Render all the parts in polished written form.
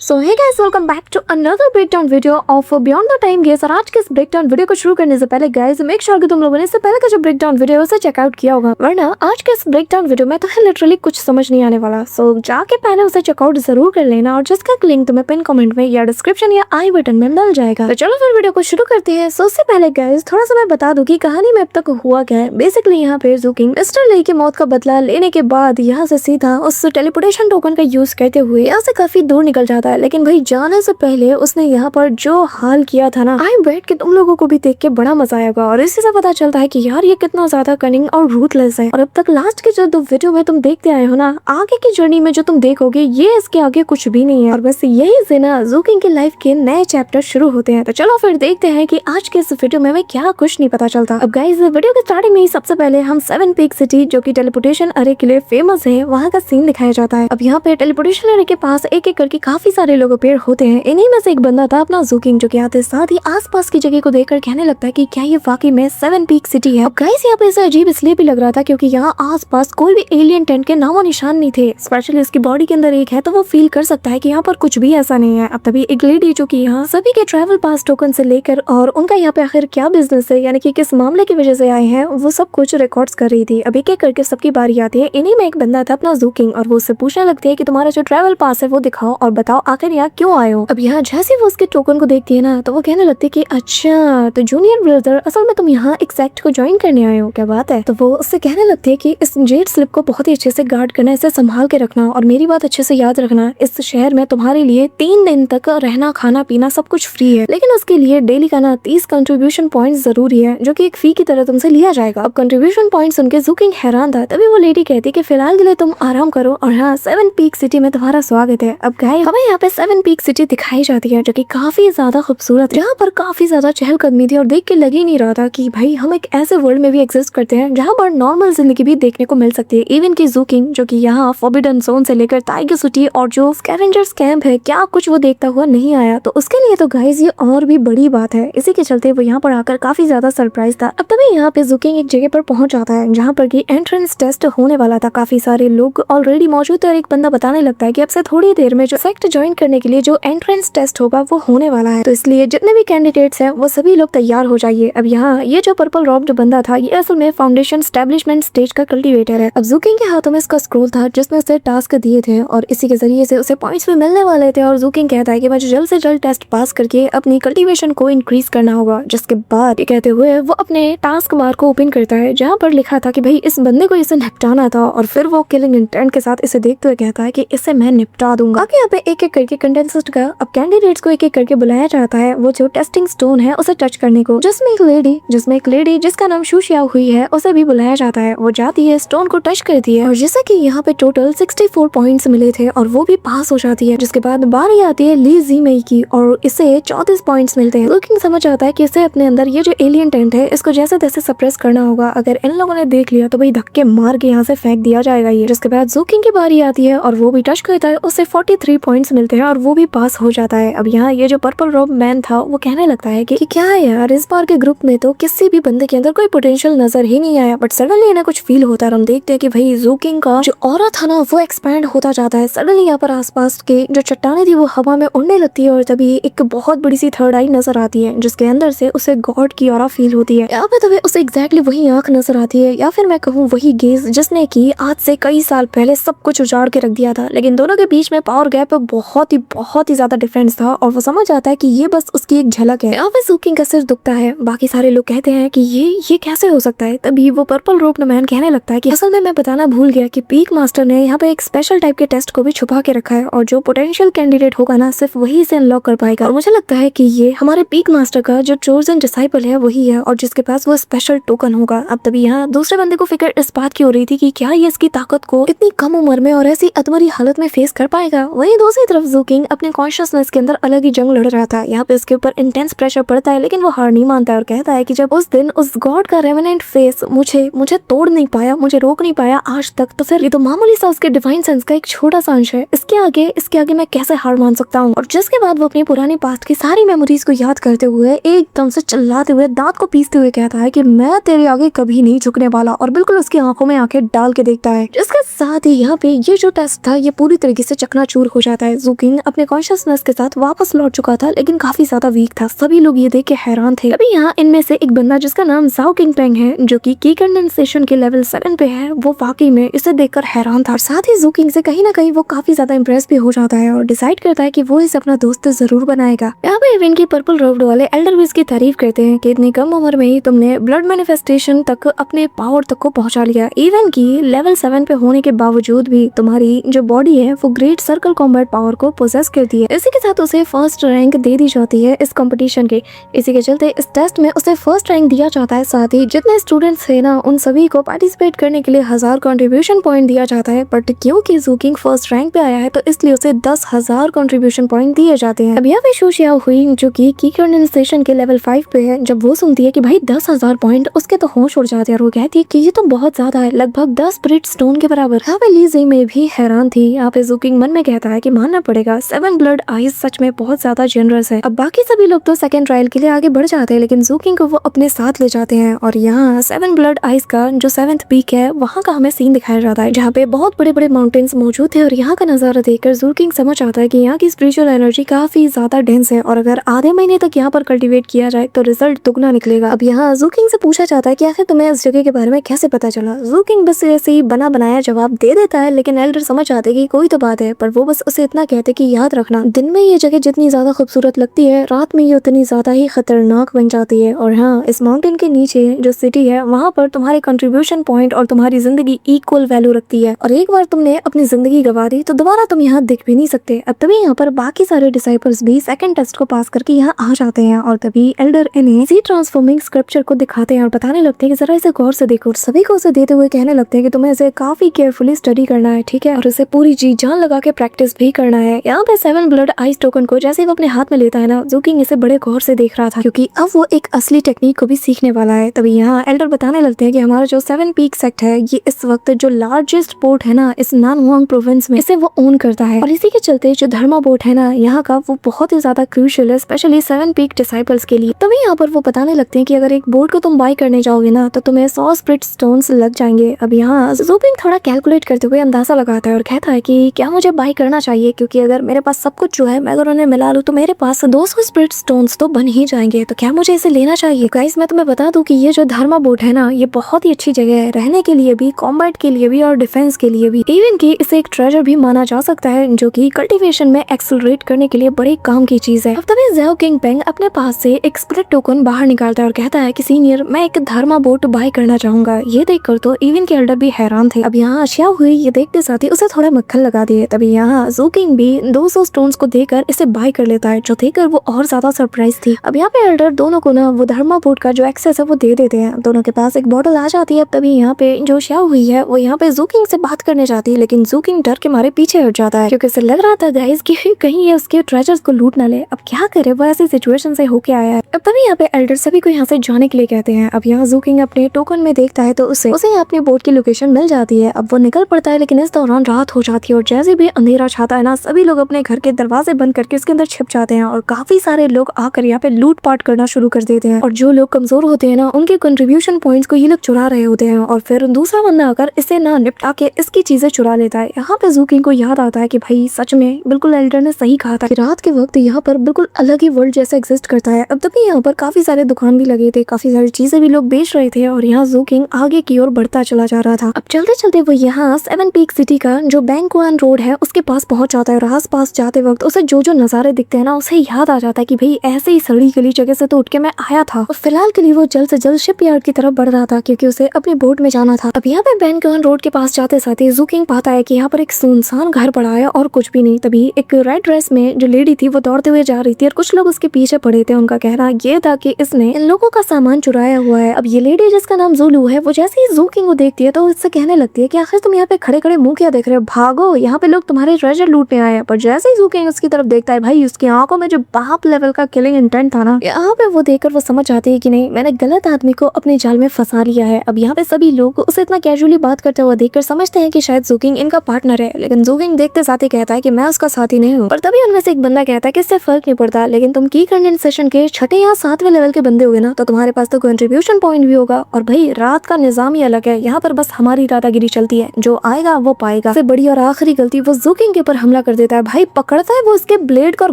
So hey guys, welcome back to another breakdown video of beyond the time guess. और आज के इस breakdown video को शुरू करने से पहले गाइस मेक श्योर कि तुम लोगों ने इससे पहले का जो ब्रेकडाउन वीडियो है उसे चेकआउट किया होगा, वरना आज के इस ब्रेकडाउन वीडियो में तुम्हें लिटरली कुछ समझ नहीं आने वाला। सो जाके पहले उसे चेकआउट जरूर कर लेना और जिसका लिंक तुम्हें पिन कमेंट में या डिस्क्रिप्शन या आई बटन में मिल जाएगा। तो चलो फिर वीडियो को शुरू करते हैं। सो उससे पहले गाइस थोड़ा सा मैं बता दूं कि कहानी में अब तक हुआ क्या है। बेसिकली यहाँ पे ज़ूकिंग मिस्टर ली की मौत का बदला लेने के बाद यहाँ से सीधा उस टेलीपोर्टेशन टोकन का यूज करते हुए यहाँ से काफी दूर निकल जाता है। लेकिन भाई जाने से पहले उसने यहाँ पर जो हाल किया था ना, आई बेट कि तुम लोगों को भी देख के बड़ा मजा आएगा। और इसी से पता चलता है कि यार ये कितना ज्यादा कनिंग और रूथलेस है। और अब तक लास्ट के जो 2 वीडियो में तुम देखते आए हो ना, आगे की जर्नी में जो तुम देखोगे ये इसके आगे कुछ भी नहीं है। और बस यही से ना ज़ूकिंग की लाइफ के नए चैप्टर शुरू होते हैं। तो चलो फिर देखते हैं कि आज के इस वीडियो में क्या कुछ नहीं पता चलता। अब गाइस वीडियो के स्टार्टिंग में ही सबसे पहले हम 7 पीक सिटी जो की टेलीपोर्टेशन अरे के लिए फेमस है वहाँ का सीन दिखाया जाता है। अब यहाँ पे टेलीपोर्टेशन अरे के पास एक एक करके काफी सारे लोग पेड़ होते हैं। इन्हीं में से एक बंदा था अपना ज़ूकिंग, जो कि आते साथ ही आसपास की जगह को देखकर कहने लगता है कि क्या ये वाकई में 7 पीक सिटी है। अब गाइस यहाँ पे ऐसा अजीब इसलिए भी लग रहा था क्योंकि यहाँ आसपास कोई भी एलियन टेंट के नामो निशान नहीं थे। स्पेशली इसकी बॉडी के अंदर एक है तो वो फील कर सकता है कि यहाँ पर कुछ भी ऐसा नहीं है। अब तभी एक लेडी जो कि यहाँ सभी के ट्रैवल पास टोकन से लेकर और उनका यहाँ पे आखिर क्या बिजनेस है, यानी कि किस मामले की वजह से आए हैं, वो सब कुछ रिकॉर्ड्स कर रही थी। अब एक एक करके सबकी बारी आती है। इन्हीं में एक बंदा था अपना ज़ूकिंग और वो उससे पूछने लगती है कि तुम्हारा जो ट्रैवल पास है वो दिखाओ और बताओ आखिर यहाँ क्यों आए हो। अब यहाँ जैसे वो उसके टोकन को देखती है ना तो वो कहने लगती है कि अच्छा तो जूनियर ब्रदर असल में तुम यहाँ एक सेक्ट को ज्वाइन करने आए हो, क्या बात है। तो वो उससे कहने लगती है कि इस जेड स्लिप को बहुत ही अच्छे से गार्ड करना, इसे संभाल के रखना और मेरी बात अच्छे से याद रखना। इस शहर में तुम्हारे लिए 3 दिन तक रहना खाना पीना सब कुछ फ्री है, लेकिन उसके लिए डेली का ना 30 कंट्रीब्यूशन पॉइंट जरूरी है जो कि एक फी की तरह तुमसे लिया जाएगा। अब कंट्रीब्यूशन पॉइंट सुनकर ज़ूकिंग हैरान था। तभी वो लेडी कहती है कि फिलहाल के लिए तुम आराम करो और हाँ 7 पीक सिटी में तुम्हारा स्वागत है। अब गाइस हमें यहाँ पे 7 पीक सिटी दिखाई जाती है जो कि काफी ज्यादा खूबसूरत, जहाँ पर काफी ज्यादा चहलकदमी थी और देख के लग ही नहीं रहा था कि भाई हम एक ऐसे वर्ल्ड में भी एग्जिस्ट करते हैं जहाँ पर नॉर्मल जिंदगी भी देखने को मिल सकती है। इवन की ज़ूकिंग जो कि यहाँ फॉरबिडन जोन से लेकर टाइगर सिटी और जो स्कैवेंजर्स कैंप है क्या कुछ वो देखता हुआ नहीं आया। तो उसके लिए तो गाइस ये और भी बड़ी बात है। इसी के चलते वो यहाँ पर आकर काफी ज्यादा सरप्राइज था। अब तभी यहाँ पे ज़ूकिंग एक जगह पर पहुंच जाता है जहाँ पर की एंट्रेंस टेस्ट होने वाला था। काफी सारे लोग ऑलरेडी मौजूद थे और एक बंदा बताने लगता है कि अब से थोड़ी देर में जो सेक्ट ज्वाइन करने के लिए जो एंट्रेंस टेस्ट होगा वो होने वाला है, तो इसलिए जितने भी कैंडिडेट्स हैं वो सभी लोग तैयार हो जाइए। अब यहाँ ये जो पर्पल रॉब जो बंदा था ये असल में फाउंडेशन स्टैब्लिशमेंट स्टेज का कल्टीवेटर है। अब ज़ूकिंग के हाथों में इसका स्क्रोल था जिसमें उसे टास्क दिए थे और इसी के जरिए से उसे पॉइंट्स भी मिलने वाले थे। और ज़ूकिंग कहता है कि मुझे जल्द से जल्द टेस्ट पास करके अपनी कल्टीवेशन को इंक्रीज करना होगा। जिसके बाद ये कहते हुए वो अपने टास्क बार को ओपन करता है जहाँ पर लिखा था कि भाई इस बंदे को इसे निपटाना था और फिर वो किलिंग इंटेंट के साथ इसे देखते हुए कहता है कि इसे मैं निपटा दूंगा। बाकी यहाँ पे एक एक करके कंटेस्टेंट का अब कैंडिडेट्स को एक एक करके बुलाया जाता है वो जो टेस्टिंग स्टोन है उसे टच करने को, जिसमें एक लेडी जिसका नाम शुशिया हुई है उसे भी बुलाया जाता है। वो जाती है, स्टोन को टच करती है और जैसे कि यहाँ पे टोटल 64 पॉइंट्स मिले थे और वो भी पास हो जाती है। जिसके बाद बारी आती है ली ज़ीमेई की और इसे 34 पॉइंट्स मिलते हैं। ज़ूकिंग समझ आता है कि इसे अपने अंदर ये जो एलियन टेंट है इसको जैसे तैसे सप्रेस करना होगा। अगर इन लोगों ने देख लिया तो भाई धक्के मार के यहाँ से फेंक दिया जाएगा ये। जिसके बाद ज़ूकिंग की बारी आती है और वो भी टच करता है, उसे 43 पॉइंट्स मिलते हैं और वो भी पास हो जाता है। अब यहाँ ये जो पर्पल रॉब मैन था वो कहने लगता है कि क्या है यार इस बार के ग्रुप में तो किसी भी बंदे के अंदर कोई पोटेंशियल नजर ही नहीं आया, बट सडनली इन्हें कुछ फील होता है। हम देखते हैं कि भाई ज़ूकिंग का जो ऑरा था ना वो एक्सपैंड होता जाता है। सडनली यहाँ पर आसपास के जो चट्टानें थी वो हवा में उड़ने लगती है और तभी एक बहुत बड़ी सी थर्ड आई नजर आती है जिसके अंदर से उसे गॉड की ऑरा फील होती है। यहाँ पे तभी उसे एग्जैक्टली वही आंख नजर आती है या फिर मैं कहूँ वही गेज जिसने की आज से कई साल पहले सब कुछ उजाड़ के रख दिया था। लेकिन दोनों के बीच में पावर गैप बहुत ही ज्यादा डिफरेंस था और वो समझ आता है कि ये बस उसकी एक झलक है। यहाँ पे ज़ूकिंग का सिर दुखता है। बाकी सारे लोग कहते हैं कि ये कैसे हो सकता है। तभी वो पर्पल रोब मैन कहने लगता है कि असल में मैं बताना भूल गया कि पीक मास्टर ने यहाँ पे एक स्पेशल टाइप के टेस्ट को भी छुपा के रखा है और जो पोटेंशियल कैंडिडेट होगा ना सिर्फ वही इसे अनलॉक कर पाएगा। और मुझे लगता है कि ये हमारे पीक मास्टर का जो चोजन डिसाइपल है वही है और जिसके पास वो स्पेशल टोकन होगा। अब तभी यहाँ दूसरे बंदे को फिक्र इस बात की हो रही थी कि क्या ये इसकी ताकत को इतनी कम उम्र में और ऐसी अधमरी हालत में फेस कर पाएगा। वहीं दूसरी तरफ ज़ूकिंग अपने कॉन्शियसनेस के अंदर अलग ही जंग लड़ रहा था। यहाँ पे इसके ऊपर इंटेंस प्रेशर पड़ता है लेकिन वो हार नहीं मानता और कहता है कि जब उस दिन उस गॉड का रेवेनेंट फेस मुझे तोड़ नहीं पाया, मुझे रोक नहीं पाया आज तक, तो फिर ये तो मामूली सा उसके डिवाइन सेंस का एक छोटा सा अंश है। इसके आगे मैं कैसे हार मान सकता हूँ। और जिसके बाद वो अपनी पुरानी पास्ट की सारी मेमोरीज को याद करते हुए एकदम से चिल्लाते हुए दांत को पीसते हुए कहता है कि मैं तेरे आगे कभी नहीं झुकने वाला और बिल्कुल उसकी आंखों में आंखें डाल के देखता है। जिसके साथ ही यहाँ पे ये जो टेस्ट था ये पूरी तरीके से चकनाचूर हो जाता है। जूकिंग अपने कॉन्शियसनेस के साथ वापस लौट चुका था, लेकिन काफी ज्यादा वीक था। सभी लोग ये देख के हैरान थे। अभी यहाँ इनमें से एक बंदा जिसका नाम जाओ किंग पेंग है, जो कि की कंडेंसेशन के लेवल 7 पे है, वो वाकई में इसे देखकर हैरान था। और साथ ही जूकिंग से कहीं ना कहीं वो काफी ज्यादा इंप्रेस भी हो जाता है और डिसाइड करता है कि वो इसे अपना दोस्त जरूर बनाएगा। यहाँ पे इवन की पर्पल रोड वाले एल्डर भी इसकी तारीफ करते हैं कि इतनी कम उम्र में ही तुमने ब्लड मैनिफेस्टेशन तक अपने पावर तक को पहुंचा लिया। इवन की लेवल 7 पे होने के बावजूद भी तुम्हारी जो बॉडी है वो ग्रेट सर्कल कॉम्बैट पावर को पोजेस करती है। इसी के साथ उसे फर्स्ट रैंक दे दी जाती है इस कंपटीशन के। इसी के चलते इस टेस्ट में उसे फर्स्ट रैंक दिया जाता है। साथ ही जितने स्टूडेंट्स थे ना, उन सभी को पार्टिसिपेट करने के लिए 1000 कंट्रीब्यूशन पॉइंट दिया जाता है। बट क्योंकि जूकिंग फर्स्ट रैंक पे आया है तो इसलिए उसे 10,000 कंट्रीब्यूशन पॉइंट दिए जाते हैं। अब यहाँ पे शोशिया हुई जो कि की कंडेंसेशन के लेवल 5 पे है, जब वो सुनती है कि भाई 10,000 पॉइंट, उसके तो होश उड़ जाते हैं और वो कहती है कि ये तो बहुत ज्यादा है, लगभग 10 स्पिरिट स्टोन के बराबर। यहाँ पे लीजी में भी हैरान थी। यहाँ पे जूकिंग मन में कहता है कि मानना पड़ेगा 7 ब्लड आइज सच में बहुत ज्यादा जेनरस है। अब बाकी सभी लोग तो सेकंड ट्रायल के लिए आगे बढ़ जाते हैं, लेकिन जूकिंग को वो अपने साथ ले जाते हैं। और यहाँ 7 ब्लड आइज का जो 7th पीक है वहाँ का हमें सीन दिखाया जाता है, जहाँ पे बहुत बड़े बड़े माउंटेन्स मौजूद थे। और यहाँ का नजारा देखकर जूकिंग समझ आता है कि यहाँ की स्पिरिचुअल एनर्जी काफी ज्यादा डेंस है और अगर आधे महीने तक यहाँ पर कल्टीवेट किया जाए तो रिजल्ट दुगना निकलेगा। अब यहाँ जूकिंग से पूछा जाता है कि आखिर तुम्हें इस जगह के बारे में कैसे पता चला। जूकिंग बस ऐसे ही बना बनाया जवाब दे देता है, लेकिन एल्डर समझ आते कि कोई तो बात है, पर वो बस उसे इतना कहते कि याद रखना, दिन में ये जगह जितनी ज्यादा खूबसूरत लगती है, रात में ये उतनी ज्यादा ही खतरनाक बन जाती है। और हाँ, इस माउंटेन के नीचे जो सिटी है वहाँ पर तुम्हारे कंट्रीब्यूशन पॉइंट और तुम्हारी जिंदगी इक्वल वैल्यू रखती है, और एक बार तुमने अपनी जिंदगी गवा दी तो दोबारा तुम यहाँ दिख भी नहीं सकते। अब तभी यहाँ पर बाकी सारे डिसाइपल्स भी सेकंड टेस्ट को पास करके यहाँ आ जाते हैं और तभी एल्डर इन्हें सी ट्रांसफॉर्मिंग स्क्रिप्चर को दिखाते हैं और बताने लगते हैं कि जरा इसे गौर से देखो। सभी को उसे देते हुए कहने लगते हैं कि तुम्हें इसे काफी केयरफुली स्टडी करना है, ठीक है, और इसे पूरी जी जान लगा के प्रैक्टिस भी करना है। यहाँ पे 7 ब्लड आइस टोकन को जैसे वो अपने हाथ में लेता है ना, जूकिंग इसे बड़े गौर से देख रहा था, क्योंकि अब वो एक असली टेक्निक को भी सीखने वाला है। तभी यहाँ एल्डर बताने लगते हैं कि हमारा जो 7 पीक सेक्ट है ये इस वक्त जो लार्जेस्ट पोर्ट है ना इस नानहुआंग प्रोविंस में, इसे वो ओन करता है। और इसी के चलते जो धर्मा बोट है ना यहाँ का, वो बहुत ही ज्यादा क्रूशियल है, स्पेशली 7 पीक डिसाइपल्स के लिए। तभी यहाँ पर वो बताने लगते हैं कि अगर एक बोट को तुम बाय करने जाओगे ना तो तुम्हें 100 स्पिरिट स्टोन्स लग जाएंगे। अब यहाँ जूकिंग थोड़ा कैलकुलेट करते हुए अंदाजा लगाता है और कहता है कि क्या मुझे बाय करना चाहिए, क्योंकि अगर मेरे पास सब कुछ जो है मैं अगर उन्हें मिला लूं तो मेरे पास 200 स्पिरिट स्टोन्स तो बन ही जाएंगे, तो क्या मुझे इसे लेना चाहिए। गाइस मैं तुम्हें बता दूं कि ये जो धर्मा बोट है ना ये बहुत ही अच्छी जगह है, रहने के लिए भी, कॉम्बैट के लिए भी और डिफेंस के लिए भी। इवन की इसे एक ट्रेजर भी माना जा सकता है जो कि कल्टीवेशन में एक्सेलरेट करने के लिए बड़े काम की चीज है। अब तभी जाओ किंग पेंग अपने पास से एक स्पिरिट टोकन बाहर निकालता है और कहता है कि सीनियर मैं एक धर्मा बोट बाय करना चाहूंगा। ये देखकर तो इवन के एल्डर भी हैरान थे। अब यहाँ आशिया हुई ये देखते साथ ही उसे थोड़ा मक्खन लगा दिए। तभी यहाँ जूकिंग भी 200 स्टोन्स को देकर इसे बाय कर लेता है, जो देखकर वो और ज्यादा सरप्राइज थी। अब यहाँ पे एल्डर दोनों को ना वो धर्मा बोट का जो एक्सेस है वो दे देते हैं। दोनों के पास एक बॉटल आ जाती है। अब तभी यहाँ पे जो शिया हुई है वो यहाँ पे जूकिंग से बात करने जाती है, लेकिन जूकिंग डर के मारे पीछे हट जाता है, क्योंकि उसे लग रहा था गाइस कि कहीं ये उसके ट्रेजर्स को लूट ना ले। अब क्या करे, वो ऐसी सिचुएशन से होके आया है। अब तभी यहाँ पे एल्डर सभी को यहाँ से जाने के लिए कहते हैं। अब यहाँ जूकिंग अपने टोकन में देखता है तो उसे अपनी बोट की लोकेशन मिल जाती है। अब वो निकल पड़ता है, लेकिन इस दौरान रात हो जाती है और जैसे भी अंधेरा छाता है ना, सभी लोग अपने घर के दरवाजे बंद करके इसके अंदर छिप जाते हैं और काफी सारे लोग आकर यहाँ पे लूट पाट करना शुरू कर देते हैं। और जो लोग कमजोर होते हैं ना उनके कंट्रीब्यूशन पॉइंट्स को ये लोग चुरा रहे होते हैं और फिर दूसरा बंदा आकर इसे ना निपटा के इसकी चीजें चुरा लेता है। यहाँ पे जूकिंग को याद आता है कि भाई सच में बिल्कुल एल्डर ने सही कहा था कि रात के वक्त यहाँ पर बिल्कुल अलग ही वर्ल्ड जैसा एग्जिस्ट करता है। अब तभी यहाँ पर काफी सारे दुकान भी लगे थे, काफी सारी चीजें भी लोग बेच रहे थे और यहाँ जूकिंग आगे की ओर बढ़ता चला जा रहा था। अब चलते चलते वो यहाँ 7 पीक सिटी का जो बैंकवान रोड है उसके पास पहुंच जाता है और आस पास जाते वक्त उसे जो जो नजारे दिखते हैं ना उसे याद आ जाता है कि भाई ऐसे ही सड़ी गली जगह से तो उठ के मैं आया था। और फिलहाल के लिए वो जल्द से जल्द शिप यार्ड की तरफ बढ़ रहा था, क्योंकि उसे अपनी बोट में जाना था। अब यहाँ पे बैंकवान रोड के पास जाते साथ ही जूकिंग पाता है कि यहाँ पर एक सुनसान घर पड़ा है और कुछ भी नहीं। तभी एक रेड ड्रेस में जो लेडी थी वो दौड़ते हुए जा रही थी और कुछ लोग उसके पीछे पड़े थे। उनका कहना ये था कि इसने इन लोगों का सामान चुराया हुआ है। अब ये लेडी जिसका नाम जुलू है वो जैसे ही जूकिंग को देखती है तो इससे कहने लगती है कि आखिर तुम यहाँ पे खड़े खड़े मुंह क्या देख रहे हो, भागो, यहाँ पे लोग तुम्हारे ट्रेजर लूटने आए हैं। पर जैसे ही जूकिंग उसकी तरफ देखता है, भाई उसकी आंखों में जो बाप लेवल का किलिंग इंटेंट था ना, यहाँ पे वो देखकर वो समझ जाती है कि नहीं, मैंने गलत आदमी को अपने जाल में फंसा लिया है। अब यहाँ पे सभी लोग उसे इतना कैजुअली बात करते हुए देखकर समझते हैं कि शायद जूकिंग इनका पार्टनर है, लेकिन जूकिंग देखते साथ ही कहता है कि मैं उसका साथी नहीं हूँ। पर तभी उनमें से एक बंदा कहता है कि इससे फर्क नहीं पड़ता, लेकिन तुम की कंडेंसेशन के 6 या 7वें लेवल के बंदे हुए ना तो तुम्हारे पास तो कंट्रीब्यूशन पॉइंट भी होगा। और भाई रात का निजाम ही अलग है, यहाँ पर बस हमारी दादागिरी चलती है, जो आएगा वो पाएगा। सबसे बड़ी और आखिरी गलती वो जूकिंग के ऊपर हमला कर देता है। भाई पकड़ता है वो इसके ब्लेड को और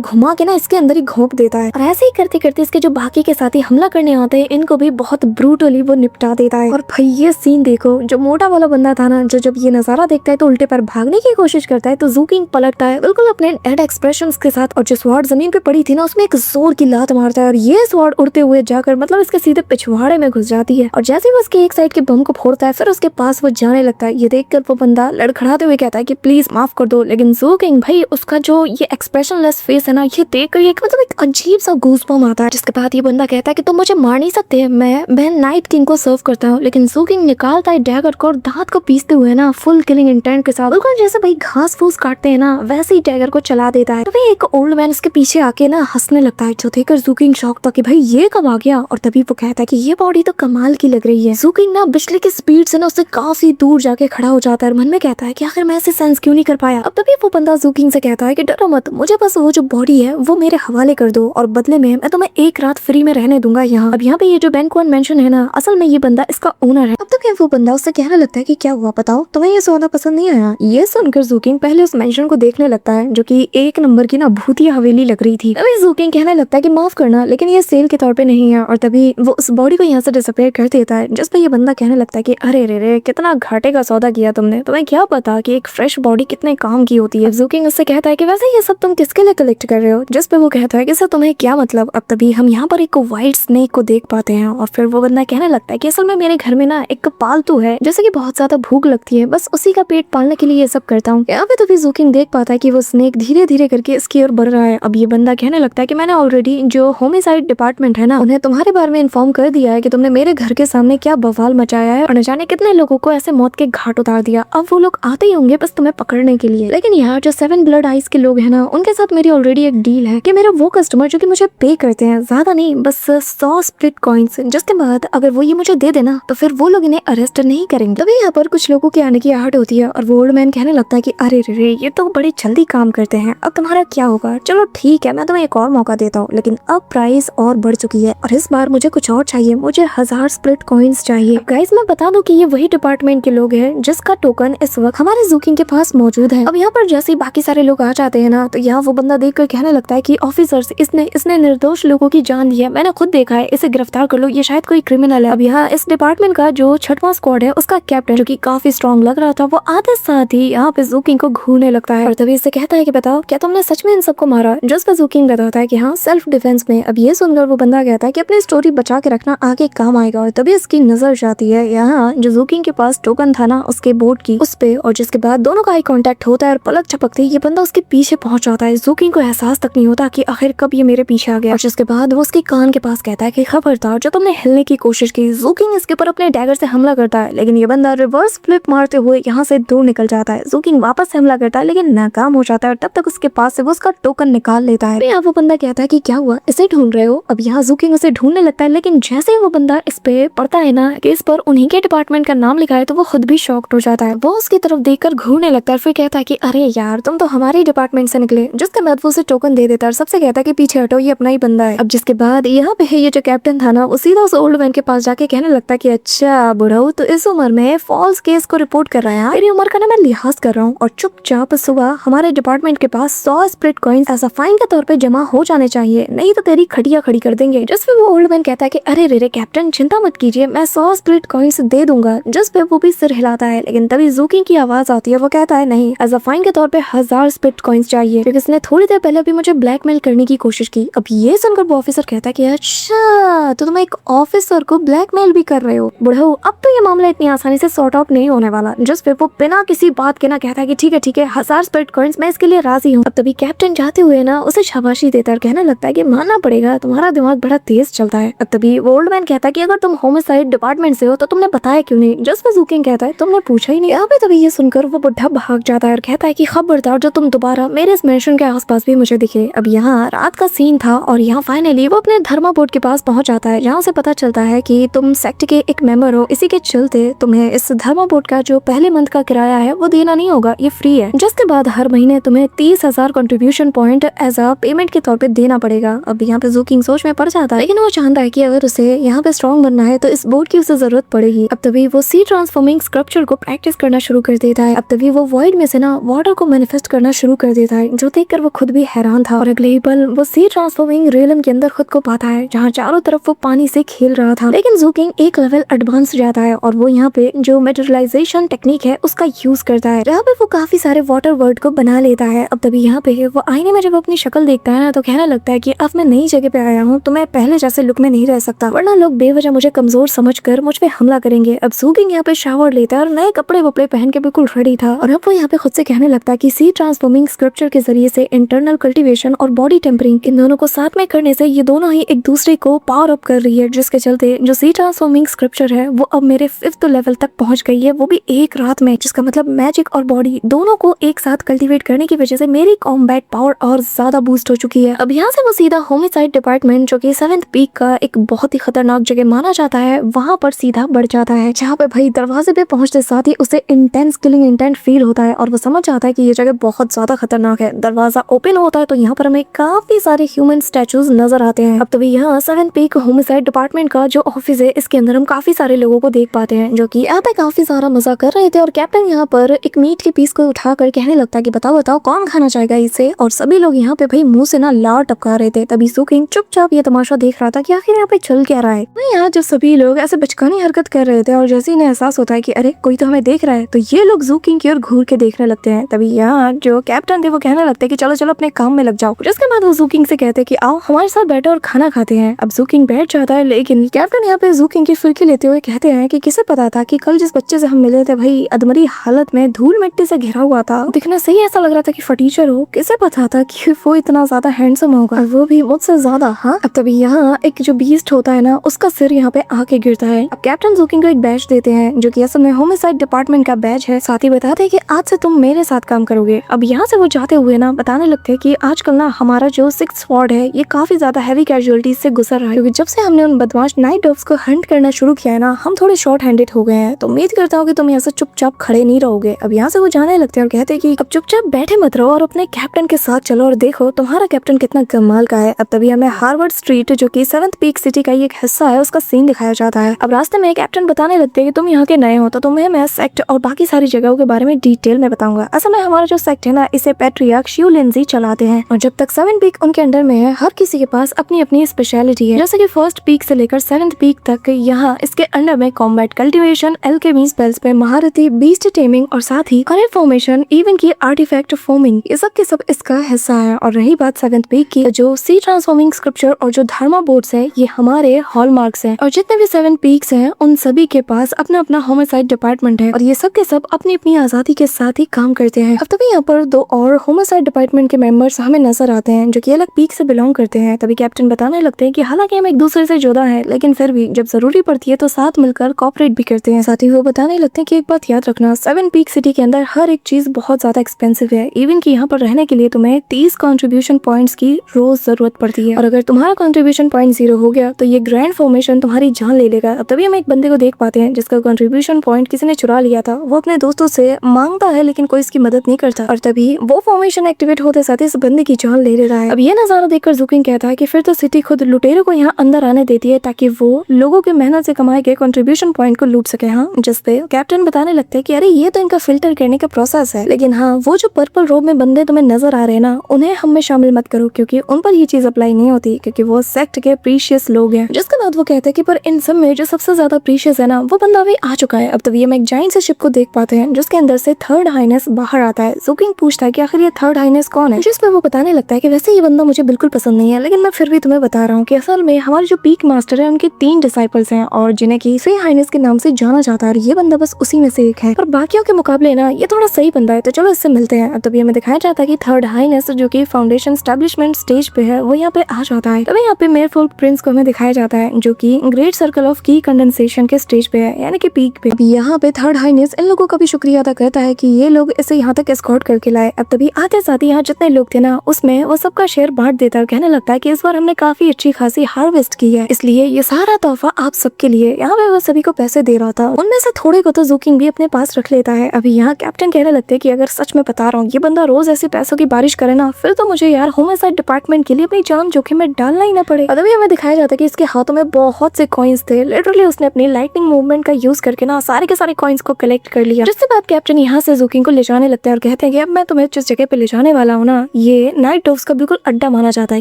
घुमा के ना इसके अंदर ही घोंप देता है। और ऐसे ही करते करते इसके जो बाकी के साथी हमला करने आते हैं इनको भी बहुत ब्रूटली वो निपटा देता है। और भाई ये सीन देखो, जो मोटा वाला बंदा था ना, जो जब ये नजारा देखता है तो उल्टे पर भागने की कोशिश करता है तो जू किंग पलटता है बिल्कुल अपने एड एक्सप्रेशंस के साथ, और जो स्वॉर्ड जमीन पे पड़ी थी ना उसमें एक जोर की लात मारता है और ये स्वॉर्ड उड़ते हुए जाकर मतलब इसके सीधे पिछवाड़े में घुस जाती है। और जैसे ही वो उसके एक साइड के बम को फोड़ता है फिर उसके पास वो जाने लगता है। ये देखकर वो बंदा लड़खड़ाते हुए कहता है कि प्लीज माफ कर दो, लेकिन जू किंग भाई उसका जो ये एक्सप्रेशनलेस फेस है ना, ये देख कर मतलब एक अजीब सा गूज़बम्प आता है। जिसके बाद ये बंदा कहता है कि तुम मुझे मार नहीं सकते, मैं नाइट किंग को सर्व करता हूँ। लेकिन जू किंग निकालता है डैगर को और दांत को पीसते हुए ना फुल किलिंग इंटेंट के साथ, बिल्कुल जैसे भाई घास फूस काटते हैं ना वैसे ही डैगर को चला देता है। तभी एक ओल्ड मैन उसके पीछे आके ना हंसने लगता है, जो देखकर जू किंग शॉक था कि भाई ये कब आ गया। और तभी वो कहता है कि ये बॉडी तो कमाल की लग रही है। जू किंग ना बिजली की स्पीड से ना उससे काफी दूर जाके खड़ा हो जाता है। मन में कहता है कि आखिर मैं इसे सेंस क्यों नहीं कर पाया। अब तभी वो बंदा जू किंग से कहता है कि डरो मत, मुझे बस वो जो बॉडी है वो मेरे हवाले कर दो और बदले में मैं तुम्हें एक रात फ्री में रहने दूंगा यहाँ। अब यहाँ पे ये जो बैंक्वन मेंशन है ना, असल में ये बंदा इसका ओनर है। अब तक वो बंदा उससे कहने लगता है कि क्या हुआ बताओ, तुम्हें ये सौदा पसंद नहीं आया। ये सुनकर जू किंग पहले उस मेंशन को देखने लगता है जो कि एक नंबर की ना भूतिया हवेली लग रही थी। तभी जू किंग कहने लगता है कि माफ करना लेकिन ये सेल के तौर पे नहीं है। और तभी वो उस बॉडी को यहाँ से डिसअपीयर कर देता है। जिस पे ये बंदा कहने लगता है कि अरे रे कितना घाटे का सौदा किया तुमने, तुम्हें क्या पता कि एक फ्रेश बॉडी कितने काम की होती है। जू किंग उससे कहता है कि वैसे ये सब तुम किसके लिए कलेक्ट कर रहे हो। जिस पे वो कहता है कि सर तुम्हें क्या मतलब। अब तभी हम यहाँ पर एक व्हाइट स्नेक को देख पाते हैं और फिर वो बंदा कहने लगता है कि असल में मेरे घर में ना एक पालतू है जैसे कि बहुत ज्यादा भूख लगती है, बस उसी का पेट पालने के लिए ये सब करता हूँ। यहाँ पे तभी जू किंग देख पाता है कि वो स्नेक धीरे धीरे करके इसकी ओर बढ़ रहा है। अब ये बंदा कहने लगता है कि मैंने ऑलरेडी जो होमिसाइड डिपार्टमेंट है ना उन्हें तुम्हारे बारे में इन्फॉर्म कर दिया है कि तुमने मेरे घर के सामने क्या बवाल मचाया है और न जाने कितने लोगों को ऐसे मौत के घाट उतार दिया। अब वो लोग आते ही होंगे बस तुम्हें पकड़ने के लिए। लेकिन यार जो 7 ब्लड आइज के लोग हैं ना उनके साथ मेरी ऑलरेडी एक डील है कि मेरा वो कस्टमर जो कि मुझे पे करते हैं ज्यादा नहीं बस 100 स्प्लिट कॉइन्स, जिसके बाद अगर वो ये मुझे दे देना तो फिर वो लोग इन्हें अरेस्ट नहीं करेंगे। तभी यहाँ पर कुछ लोगों की आने की आहट होती है और वो ओल्ड मैन कहने लगता है कि अरे रे ये तो बड़े जल्दी काम करते हैं, अब तुम्हारा क्या होगा। चलो ठीक है मैं तुम्हें एक और मौका देता हूँ, लेकिन अब प्राइस और बढ़ चुकी है और इस बार मुझे कुछ और चाहिए, मुझे 1000 स्प्लिट कॉइन्स चाहिए। गाइस मैं बता दूं कि ये वही डिपार्टमेंट के लोग हैं जिसका टोकन इस वक्त हमारे जू किंग के पास मौजूद है। अब यहाँ पर जैसे ही बाकी सारे लोग आ जाते हैं ना तो यहाँ वो बंदा देख कर कहने लगता है कि ऑफिसर्स इसने निर्दोष लोगों की जान ली है, मैंने खुद देखा है, इसे गिरफ्तार कर लो, ये शायद कोई क्रिमिनल है। अब यहाँ इस डिपार्टमेंट का जो 6वां स्क्वाड है उसका कैप्टन जो कि काफी स्ट्रॉन्ग लग रहा था वो आते साथ ही यहाँ पे जू किंग को घूरने लगता है और तभी इससे कहता है कि बताओ क्या तुमने सच में इन सबको मारा। जिस पे जू किंग बताता है कि हाँ सेल्फ डिफेंस में। अब ये सुनकर वो बंदा कहता है कि अपनी स्टोरी बचा के रखना, आगे काम आएगा। और तभी इसकी नजर जाती है यहाँ जो जू किंग के पास टोकन था ना उसके बोर्ड की उस पे, और जिसके बाद दोनों का आई कांटेक्ट होता है और पलक झपकते ये बंदा उसके पीछे पहुंच जाता है। जू किंग को एहसास तक नहीं होता कि आखिर कब ये मेरे पीछे आ गया। और जिसके बाद वो उसके कान के पास कहता है कि खबरदार जो तुमने हिलने की कोशिश की। जू किंग इसके ऊपर अपने डैगर से हमला करता है लेकिन ये बंदा रिवर्स फ्लिप मारते हुए यहाँ से दूर निकल जाता है। जू किंग वापस हमला करता है लेकिन नाकाम हो जाता है और तब तक उसके पास से वो उसका टोकन निकाल लेता है। यहाँ वो बंदा कहता है कि क्या हुआ, इसे ढूंढ रहे हो। अब यहाँ जू किंग उसे ढूंढने लगता है लेकिन जैसे ही वो बंदा इस पे पड़ता है ना कि इस पर उन्हीं के डिपार्टमेंट का नाम लिखा है तो वो खुद भी शॉक्ड हो जाता है। वो उसकी तरफ देखकर घूरने लगता है, फिर कहता है कि अरे यार तुम तो हमारे डिपार्टमेंट से निकले। जिसके बाद वो उसे टोकन दे देता है और सबसे कहता है कि पीछे हटो ये अपना ही बंदा है। अब जिसके बाद यहाँ पे ये जो कैप्टन था ना वो सीधा उस ओल्ड मैन के पास जाके कहने लगता है कि अच्छा बुढ़ऊ तो इस उम्र में फॉल्स केस को रिपोर्ट कर रहा है, मेरी उम्र का ना मैं लिहाज कर रहा हूँ और चुपचाप सुबह हमारे डिपार्टमेंट के पास 100 split coins as a fine के तौर पे जमा हो जाने चाहिए, नहीं तो तेरी खटिया खड़ी कर देंगे। जिस पे वो ओल्ड मैन कहता है कि अरे रे कैप्टन चिंता मत कीजिए मैं 100 स्प्लिट कॉइन्स दे दूंगा। जिस पे वो भी सिर हिलाता है लेकिन तभी जू किंग की आवाज आती है, वो कहता है नहीं एज अ फाइन के तौर पे 1000 स्प्लिट कॉइन्स चाहिए क्योंकि इसने थोड़ी देर पहले भी मुझे ब्लैकमेल करने की कोशिश की। अब ये सुनकर वो ऑफिसर कहता है कि अच्छा तो तुम एक ऑफिसर को ब्लैकमेल भी कर रहे हो। बुढ़ऊ अब तो ये मामला इतनी आसानी से सॉर्ट आउट नहीं होने वाला। जिस पे वो बिना किसी बात के ना कहता है कि ठीक है 1000 स्प्लिट कॉइन्स मैं इसके लिए राजी हूँ। अब तभी कैप्टन जाते हुए ना उसे शाबाशी देता है, कहने लगता है कि मानना पड़ेगा तुम्हारा दिमाग बड़ा तेज चलता है। अब तभी वो ओल्ड मैन कहता है कि अगर तुम होमिसाइड डिपार्टमेंट से हो तो तुमने बताया क्यों नहीं। जिस पे जू किंग कहता है तुमने पूछा ही नहीं। यहाँ पे तभी ये सुनकर वो बुढ़ा भाग जाता है और कहता है कि खबरदार जो तुम दोबारा मेरे इस मेंशन के आसपास भी मुझे दिखे। अब यहाँ रात का सीन था और यहाँ फाइनली वो अपने धर्मा बोर्ड के पास पहुंच जाता है जहाँ से पता चलता है कि तुम सेक्ट के एक मेंबर हो, इसी के चलते तुम्हें इस धर्मा बोर्ड का जो पहले मंथ का किराया है वो देना नहीं होगा, ये फ्री है। जिसके बाद हर महीने तुम्हें 30,000 contribution point as a payment के तौर पे देना पड़ेगा। अब यहाँ पे जू किंग सोच में पड़ जाता है लेकिन वो चाहता है कि अगर उसे यहाँ पे स्ट्रॉन्ग बनना है तो इस बोर्ड की उसे जरूरत पड़ेगी। अब तभी वो सी ट्रांसफॉर्मिंग स्क्रप्चर को प्रैक्टिस करना शुरू कर देता है। अब तभी वो वॉइड में से ना वाटर को मैनिफेस्ट करना शुरू कर देता है, जो देखकर वो खुद भी हैरान था। और अगले ही पल वो सी ट्रांसफॉर्मिंग रियलम के अंदर खुद को पाता है, जहाँ चारों तरफ वो पानी से खेल रहा था। लेकिन ज़ूकिंग एक लेवल एडवांस जाता है और वो यहाँ पे जो मेटेरियलाइजेशन टेक्निक है उसका यूज करता है, जहाँ पे वो काफी सारे वाटर वर्ड को बना लेता है। अब तभी यहाँ पे वो आईने में जब अपनी शक्ल देखता है ना, तो कहने लगता है कि अब मैं नई जगह पे आया हूँ तो मैं पहले जैसे लुक में नहीं रह सकता, वरना लोग बेवजह मुझे कमजोर समझकर मुझ पे हमला करेंगे। अब ज़ूकिंग यहाँ पे शावर लेता है और नए कपड़े वपड़े पहन के बिल्कुल रेडी था। और अब वो यहाँ पे खुद से कहने लगता है कि सी ट्रांसफॉर्मिंग स्क्रिप्चर के जरिए से इंटरनल कल्टीवेशन और बॉडी टेम्परिंग, इन दोनों को साथ में करने से ये दोनों ही एक दूसरे को पावर अप कर रही है, जिसके चलते जो सी ट्रांसफॉर्मिंग स्क्रिप्चर है वो अब मेरे 5th लेवल तक पहुंच गई है, वो भी एक रात में। जिसका मतलब मैजिक और बॉडी दोनों को एक साथ कल्टीवेट करने की वजह से मेरी कॉम्बैट पावर और ज्यादा बूस्ट हो चुकी है। अब यहाँ से वो सीधा होमिसाइड डिपार्टमेंट, जो कि 7th पीक का एक बहुत ही खतरनाक जगह माना जाता है, वहाँ पर सीधा बढ़ जाता है, जहाँ पे भाई दरवाजे पे पहुंचते साथ ही उसे इंटेंस किलिंग इंटेंट फील होता है और वो समझ जाता है कि ये जगह बहुत ज्यादा खतरनाक है। दरवाजा ओपन होता है तो यहाँ पर हमें काफी सारे ह्यूमन स्टैचूज नजर आते हैं। अब तभी यहाँ 7th पीक होमिसाइड डिपार्टमेंट का जो ऑफिस है, इसके अंदर हम काफी सारे लोगों को देख पाते हैं, जो कि यहाँ पे काफी सारा मजा कर रहे थे। और कैप्टन यहाँ पर एक मीट के पीस को उठाकर कहने लगता है कि बताओ बताओ कौन खाना चाहेगा इसे। और सभी लोग यहाँ पे भाई मुंह से ना लार टपका रहे थे। तभी ज़ूकिंग चुपचाप ये तमाशा देख रहा था कि आखिर यहाँ पे चल क्या रहा है। तो यहाँ जब सभी लोग ऐसे बचकानी हरकत कर रहे थे और जैसे इन्हें एहसास होता है कि अरे कोई तो हमें देख रहा है, तो ये लोग ज़ूकिंग की ओर घूर के देखने लगते हैं। तभी यहाँ जो कैप्टन थे वो कहने लगते हैं कि चलो चलो अपने काम में लग जाओ। जिसके बाद वो ज़ूकिंग से कहते हैं कि आओ हमारे साथ बैठो और खाना खाते हैं। अब ज़ूकिंग बैठ जाता है, लेकिन कैप्टन यहाँ पे ज़ूकिंग की फिरकी लेते हुए कहते हैं कि किसे पता था कि कल जिस बच्चे से हम मिले थे भाई अधमरी हालत में धूल मिट्टी से घिरा हुआ था, दिखने से ही ऐसा लग रहा था कि फटीचर हो। किसे पता था कि वो इतना ज्यादा हैंडसम होगा, और वो भी मुझसे ज्यादा। हाँ, अब तभी यहाँ एक जो बीस्ट होता है ना, उसका सिर यहाँ पे आके गिरता है। अब कैप्टन ज़ूकिंग को एक बैच देते हैं, जो कि असल में होमिसाइड डिपार्टमेंट का बैच है। साथ ही बताते हैं कि आज से तुम मेरे साथ काम करोगे। अब यहाँ से वो जाते हुए ना बताने लगते हैं कि आजकल ना हमारा जो 6th वार्ड है ये काफी ज्यादा हैवी कैजुअलिटीज से गुजर रहा है, क्योंकि जब से हमने उन बदमाश नाइट डॉग्स को हंट करना शुरू किया है ना, हम थोड़े शॉर्ट हैंडेड हो गए हैं। तो उम्मीद करता हूँ कि तुम यहाँ से चुपचाप खड़े नहीं रहोगे। अब यहाँ से वो जाने लगते हैं और कहते हैं कि अब चुपचाप बैठे मत रहो और अपने कैप्टन के साथ चलो और देखो तुम्हारा कैप्टन कितना कमाल का है। अब तभी हमें हार्वर्ड स्ट्रीट, जो कि 7th पीक सिटी का एक हिस्सा है, उसका सीन दिखाया जाता है। अब रास्ते में कैप्टन बताने लगते हैं कि तुम यहाँ के नए हो तो तुम्हें मैं सेक्ट और बाकी सारी जगहों के बारे में डिटेल में बताऊंगा। असल में हमारा जो सेक्ट है ना, इसे पैट्रियार्क शिव लिंजी चलाते हैं, और जब तक 7th पीक उनके अंडर में है, हर किसी के पास अपनी अपनी स्पेशलिटी है। जैसे कि 1st पीक से लेकर 7th पीक तक यहाँ इसके अंडर में कॉम्बैट कल्टीवेशन, एल्केमी स्पेल्स पे महारथी, बीस्ट टेमिंग और साथ ही करेंट फॉर्मेशन, इवन की आर्टिफैक्ट फॉर्मिंग, ये सब के सब इसका हिस्सा है। और रही बात 7th पीक की, जो सी ट्रांसफॉर्मिंग स्क्रिप्चर और जो धर्मा बोर्ड्स है, ये हमारे हॉलमार्क्स हैं। और जितने भी 7 पीक्स हैं उन सभी के पास अपना अपना होमिसाइड डिपार्टमेंट है, और ये सब के सब अपनी अपनी आजादी के साथ ही काम करते हैं। अब तभी यहाँ पर 2 और होमिसाइड डिपार्टमेंट के मेंबर्स हमें नजर आते हैं, जो कि अलग पीक से बिलोंग करते हैं। तभी कैप्टन बताने लगते हैं कि हालांकि हम एक दूसरे से जुदा है, लेकिन फिर भी जब जरूरी पड़ती है तो साथ मिलकर कॉपरेट भी करते हैं। साथ ही वो बताने लगते हैं कि एक बात याद रखना, 7 पीक सिटी के अंदर हर एक चीज बहुत ज्यादा एक्सपेंसिव है। इवन कि यहाँ पर रहने के लिए तुम्हें 30 कंट्रीब्यूशन पॉइंट्स की रोज जरूरत पड़ती है, और अगर तुम्हारा कंट्रीब्यूशन पॉइंट 0 हो गया तो ये ग्रैंड फॉर्मेशन तुम्हारी जान ले लेगा। अब तभी हम एक बंदे को देख पाते हैं जिसका कंट्रीब्यूशन पॉइंट किसी ने चुरा लिया था। वो अपने दोस्तों से मांगता है लेकिन कोई इसकी मदद नहीं करता, और तभी वो फॉर्मेशन एक्टिवेट होते साथ इस बंदे की जान ले लेता है। अब ये नजारा देखकर ज़ूकिंग कहता है कि फिर तो सिटी खुद लुटेरों को यहाँ अंदर आने देती है, ताकि वो लोगों के मेहनत से कमाए गए कंट्रीब्यूशन पॉइंट को लूट सके। हाँ, जिसपे कैप्टन बताने लगते हैं कि अरे ये तो इनका फिल्टर करने का प्रोसेस है, लेकिन हाँ वो जो पर्पल रोब में बंदे तुम्हें नजर आ रहे हैं ना, उन्हें हम में शामिल मत करो, क्योंकि उन पर ये चीज अप्लाई नहीं होती, क्योंकि वो सेक्ट के प्रीशियस लोग हैं। जिसके बाद वो कहते हैं कि पर इन सब में जो सबसे ज्यादा प्रीशियस है ना, वो बंदा अभी आ चुका है। अब तभी हम एक जाइंट से शिप को देख पाते हैं, जिसके अंदर से 3rd हाइनेस बाहर आता है। ज़ूकिंग पूछता है कि आखिर ये 3rd हाइनेस कौन है, जिसपे वो बताने लगता है कि वैसे ये बंदा मुझे बिल्कुल पसंद नहीं है, लेकिन मैं फिर भी तुम्हें बता रहा हूँ कि असल में हमारे जो पीक मास्टर है उनके 3 डिसाइपल्स हैं, और जिन्हें की 3 हाइनेस के नाम से जाना जाता है, और ये बंदा बस उसी में से एक है। और बाकियों के मुकाबले ना ये थोड़ा सही बंदा है, तो चलो इससे मिलते हैं। अब तभी हमें दिखाया जाता है कि 3rd हाइनेस, जो कि फाउंडेशन एस्टेब्लिशमेंट स्टेज पे है, वो यहाँ पे आ जाता है। तभी यहाँ पे मेयरफुल प्रिंस को हमें दिखाया जाता है, जो कि ग्रेट सर्कल ऑफ की कंडेंसेशन के स्टेज पे है, यानी कि पीक पे। अभी यहाँ पे 3rd हाइनेस इन लोगों का भी शुक्रिया अदा करता है कि ये लोग इसे यहाँ तक एस्कॉर्ट करके लाए। अब तभी आते साथ ही यहाँ जितने लोग थे ना, उसमें वो सबका शेयर बांट देता है। कहने लगता है कि इस बार हमने काफी अच्छी खासी हार्वेस्ट की है, इसलिए ये सारा तोहफा आप सबके लिए। यहाँ पे वो सभी को पैसे दे रहा था, उनमें से थोड़े को तो ज़ूकिंग भी अपने पास रख लेता है। अभी यहाँ कैप्टन कहने लगते हैं कि अगर सच में बता रहा हूँ ये बंदा रोज ऐसे पैसों की बारिश करे ना, फिर तो मुझे यार होमिसाइड डिपार्टमेंट के लिए अपनी जान जोखिम में डालना ही ना पड़े। अभी हमें दिखाया जाता है कि इसके हाथों में बहुत से कॉइन्स थे। लिटरली उसने अपनी लाइटनिंग मूवमेंट का यूज करके ना सारे के सारे कॉइन्स को कलेक्ट कर लिया। जिसके बाद कैप्टन यहाँ से ज़ूकिंग को ले जाने लगता है और कहते हैं कि अब मैं तुम्हें जिस जगह पे ले जाने वाला हूँ ना, ये नाइट डोव्स का बिल्कुल अड्डा माना जाता है,